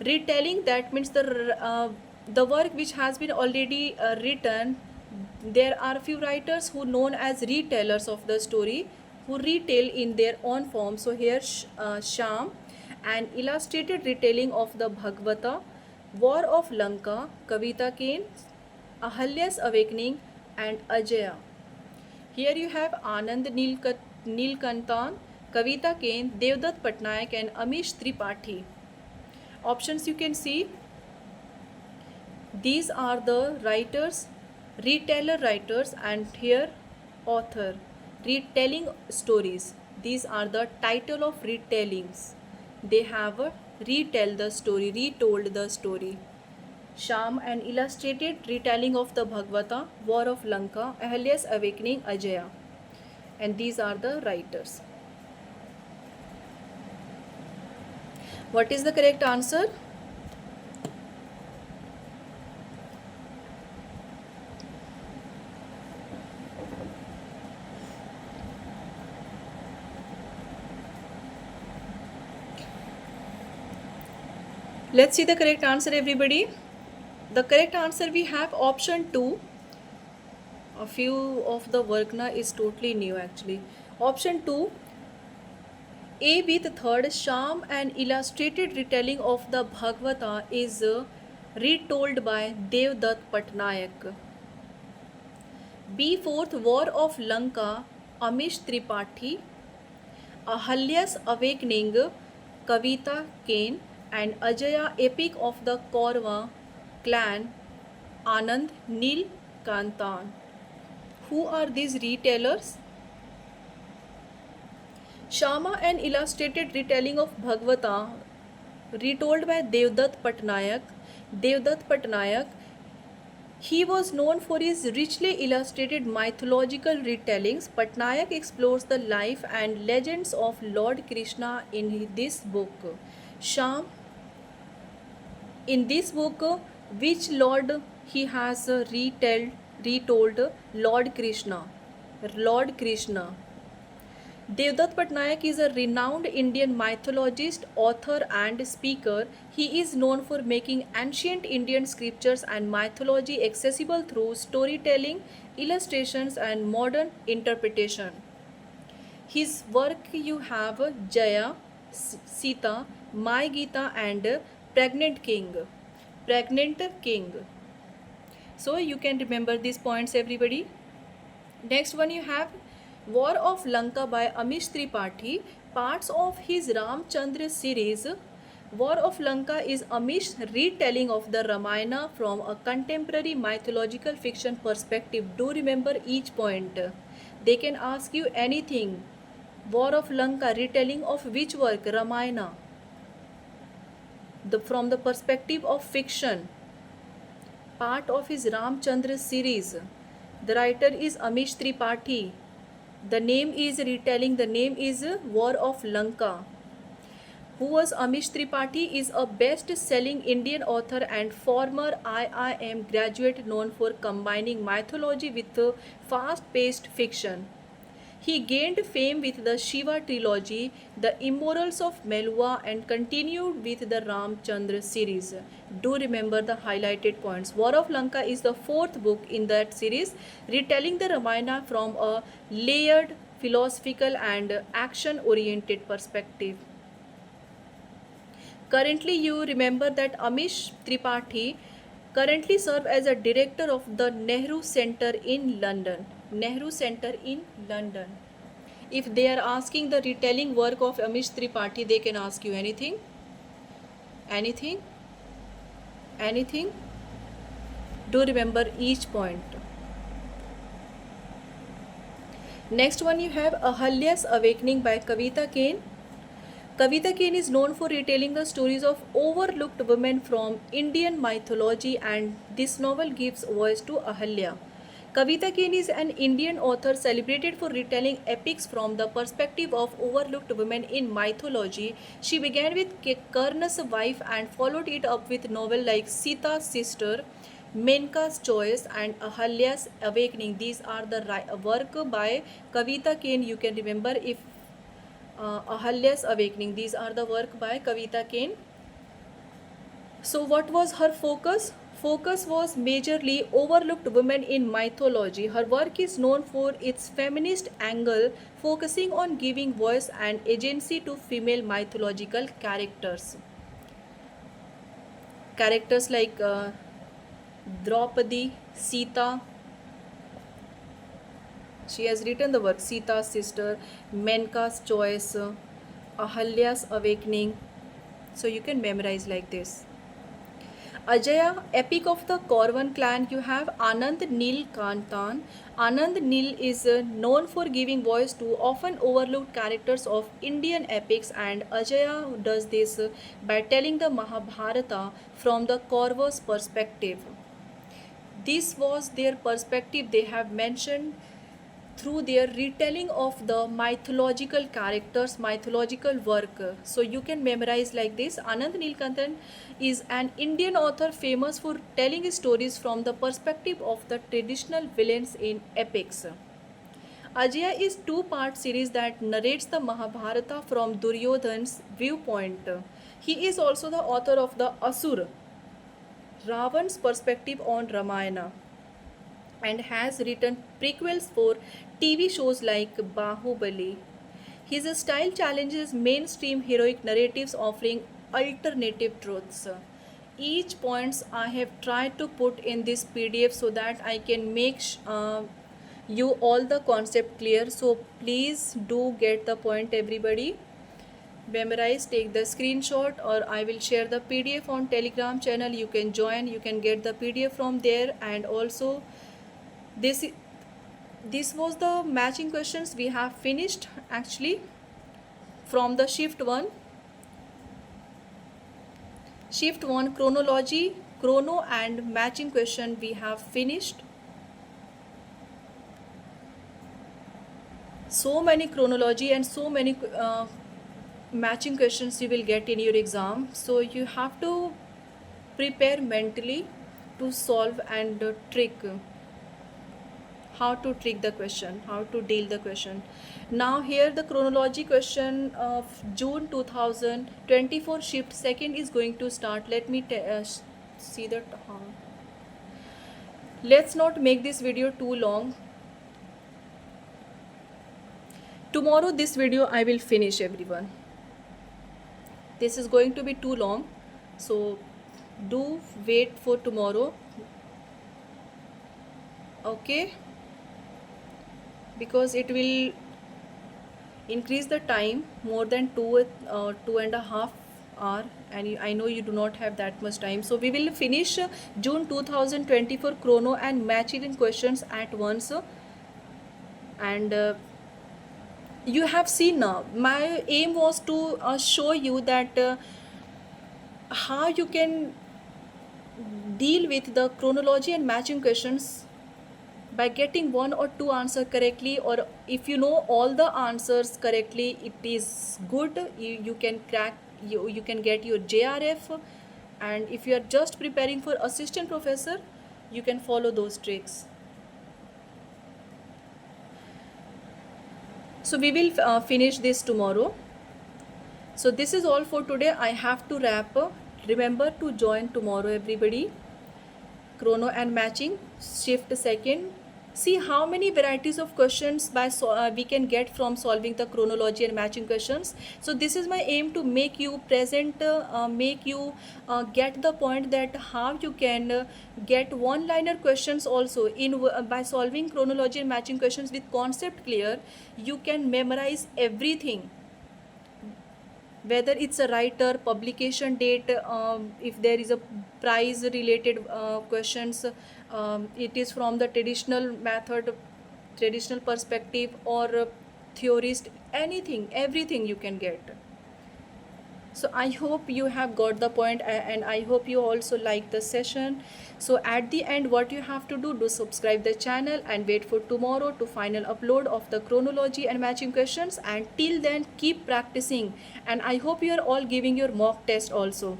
Retelling, that means the work which has been already written. There are few writers who known as retellers of the story, who retell in their own form. So here Sham, an illustrated retelling of the Bhagavata, War of Lanka, Kavita Kane, Ahalya's Awakening, and Ajaya. Here you have Anand Nilkantan, Kavita Kane, Devdutt Patnaik, and Amish Tripathi. Options you can see. These are the writers, reteller writers, and here author, retelling stories. These are the title of retellings. They have retell the story, retold the story. Sham, an illustrated retelling of the Bhagavata, War of Lanka, Ahalya's Awakening, Ajaya. And these are the writers. What is the correct answer? Let's see the correct answer, everybody. The correct answer we have option 2. A few of the work is totally new actually. Option 2. A, B, the third, Sham, an illustrated retelling of the Bhagavata, is retold by Devdutt Patnaik. B, fourth, War of Lanka, Amish Tripathi. Ahalya's Awakening, Kavita Kane, and Ajaya, Epic of the Kaurva clan, Anand Nilkantan. Who are these retellers? Shama, an illustrated retelling of Bhagavata, retold by Devdutt Patnaik. Devdutt Patnaik, he was known for his richly illustrated mythological retellings. Patnaik explores the life and legends of Lord Krishna in this book. Sham, in this book, which Lord he has retold? Lord Krishna. Lord Krishna. Devdutt Patnaik is a renowned Indian mythologist, author, and speaker. He is known for making ancient Indian scriptures and mythology accessible through storytelling, illustrations, and modern interpretation. His work you have Jaya, Sita, My Gita, and Pregnant King. Pregnant King. So you can remember these points, everybody. Next one you have War of Lanka by Amish Tripathi. Parts of his Ramchandra series War of Lanka is Amish's retelling of the Ramayana from a contemporary mythological fiction perspective. Do remember each point. They can ask you anything. War of Lanka, retelling of which work? Ramayana. From the perspective of fiction. Part of his Ramchandra series. The writer is Amish Tripathi. The name is retelling. The name is War of Lanka. Who was Amish Tripathi is a best-selling Indian author and former IIM graduate known for combining mythology with fast-paced fiction. He gained fame with the Shiva trilogy, The Immortals of Melua, and continued with the Ramchandra series. Do remember the highlighted points. War of Lanka is the fourth book in that series, retelling the Ramayana from a layered, philosophical and action-oriented perspective. Currently, you remember that Amish Tripathi currently serves as a director of the Nehru Center in London. Nehru Center in London. If they are asking the retelling work of Amish Tripathi, they can ask you anything. Anything? Anything? Do remember each point. Next one you have Ahalya's Awakening by Kavita Kane. Kavita Kane is known for retelling the stories of overlooked women from Indian mythology, and this novel gives voice to Ahalya. Kavita Kane is an Indian author celebrated for retelling epics from the perspective of overlooked women in mythology. She began with Karna's wife and followed it up with novels like Sita's Sister, Menka's Choice, and Ahalya's Awakening. These are the work by Kavita Kane. You can remember if Ahalya's Awakening. These are the work by Kavita Kane. So what was her focus? Focus was majorly overlooked women in mythology. Her work is known for its feminist angle, focusing on giving voice and agency to female mythological characters. Characters like Draupadi, Sita. She has written the work Sita's Sister, Menka's Choice, Ahalya's Awakening. So you can memorize like this. Ajaya, epic of the Kauravan clan, you have Anand Nil Kantan. Anand Nil is known for giving voice to often overlooked characters of Indian epics, and Ajaya does this by telling the Mahabharata from the Kauravas' perspective. This was their perspective they have mentioned through their retelling of the mythological characters, mythological work. So you can memorize like this. Anand Nilkantan is an Indian author famous for telling stories from the perspective of the traditional villains in epics. Ajaya is two-part series that narrates the Mahabharata from Duryodhan's viewpoint. He is also the author of the Asur, Ravan's perspective on Ramayana, and has written prequels for TV shows like Bahubali. His style challenges mainstream heroic narratives, offering alternative truths. Each points I have tried to put in this PDF so that I can make you all the concept clear. So please do get the point, everybody. Memorize, take the screenshot, or I will share the PDF on Telegram channel. You can join, you can get the PDF from there. And also this was the matching questions we have finished actually from the shift 1 chronology, chrono and matching question we have finished. So many chronology and so many matching questions you will get in your exam, so you have to prepare mentally to solve and trick, how to trick the question, how to deal the question. Now here the chronology question of June 2024 shift second is going to start. Let me see that. Let's not make this video too long. Tomorrow this video I will finish, everyone. This is going to be too long, so do wait for tomorrow, okay, because it will increase the time more than 2.5 hour, and I know you do not have that much time. So we will finish June 2024 chrono and matching questions at once. And you have seen now, my aim was to show you that how you can deal with the chronology and matching questions by getting one or two answer correctly, or if you know all the answers correctly, it is good. You can crack, you can get your JRF. And if you are just preparing for assistant professor, you can follow those tricks. So we will finish this tomorrow. So this is all for today. I have to wrap up. Remember to join tomorrow, everybody. Chrono and matching, shift second. See how many varieties of questions we can get from solving the chronology and matching questions. So this is my aim, to make you present, make you get the point that how you can get one-liner questions also in by solving chronology and matching questions with concept clear. You can memorize everything, whether it's a writer, publication date, if there is a prize related questions, it is from the traditional method, traditional perspective, or theorist, anything, everything you can get. So I hope you have got the point, and I hope you also like the session. So at the end, what you have to do subscribe the channel and wait for tomorrow to final upload of the chronology and matching questions. And till then, keep practicing, and I hope you are all giving your mock test also.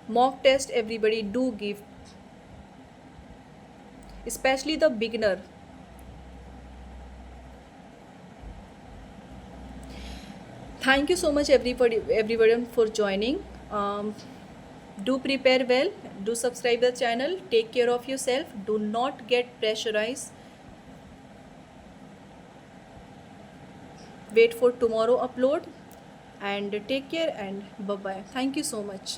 Mock test, everybody do give, especially the beginner. Thank you so much, everyone for joining. Do prepare well, do subscribe the channel, take care of yourself, do not get pressurized. Wait for tomorrow upload, and take care, and bye bye. Thank you so much.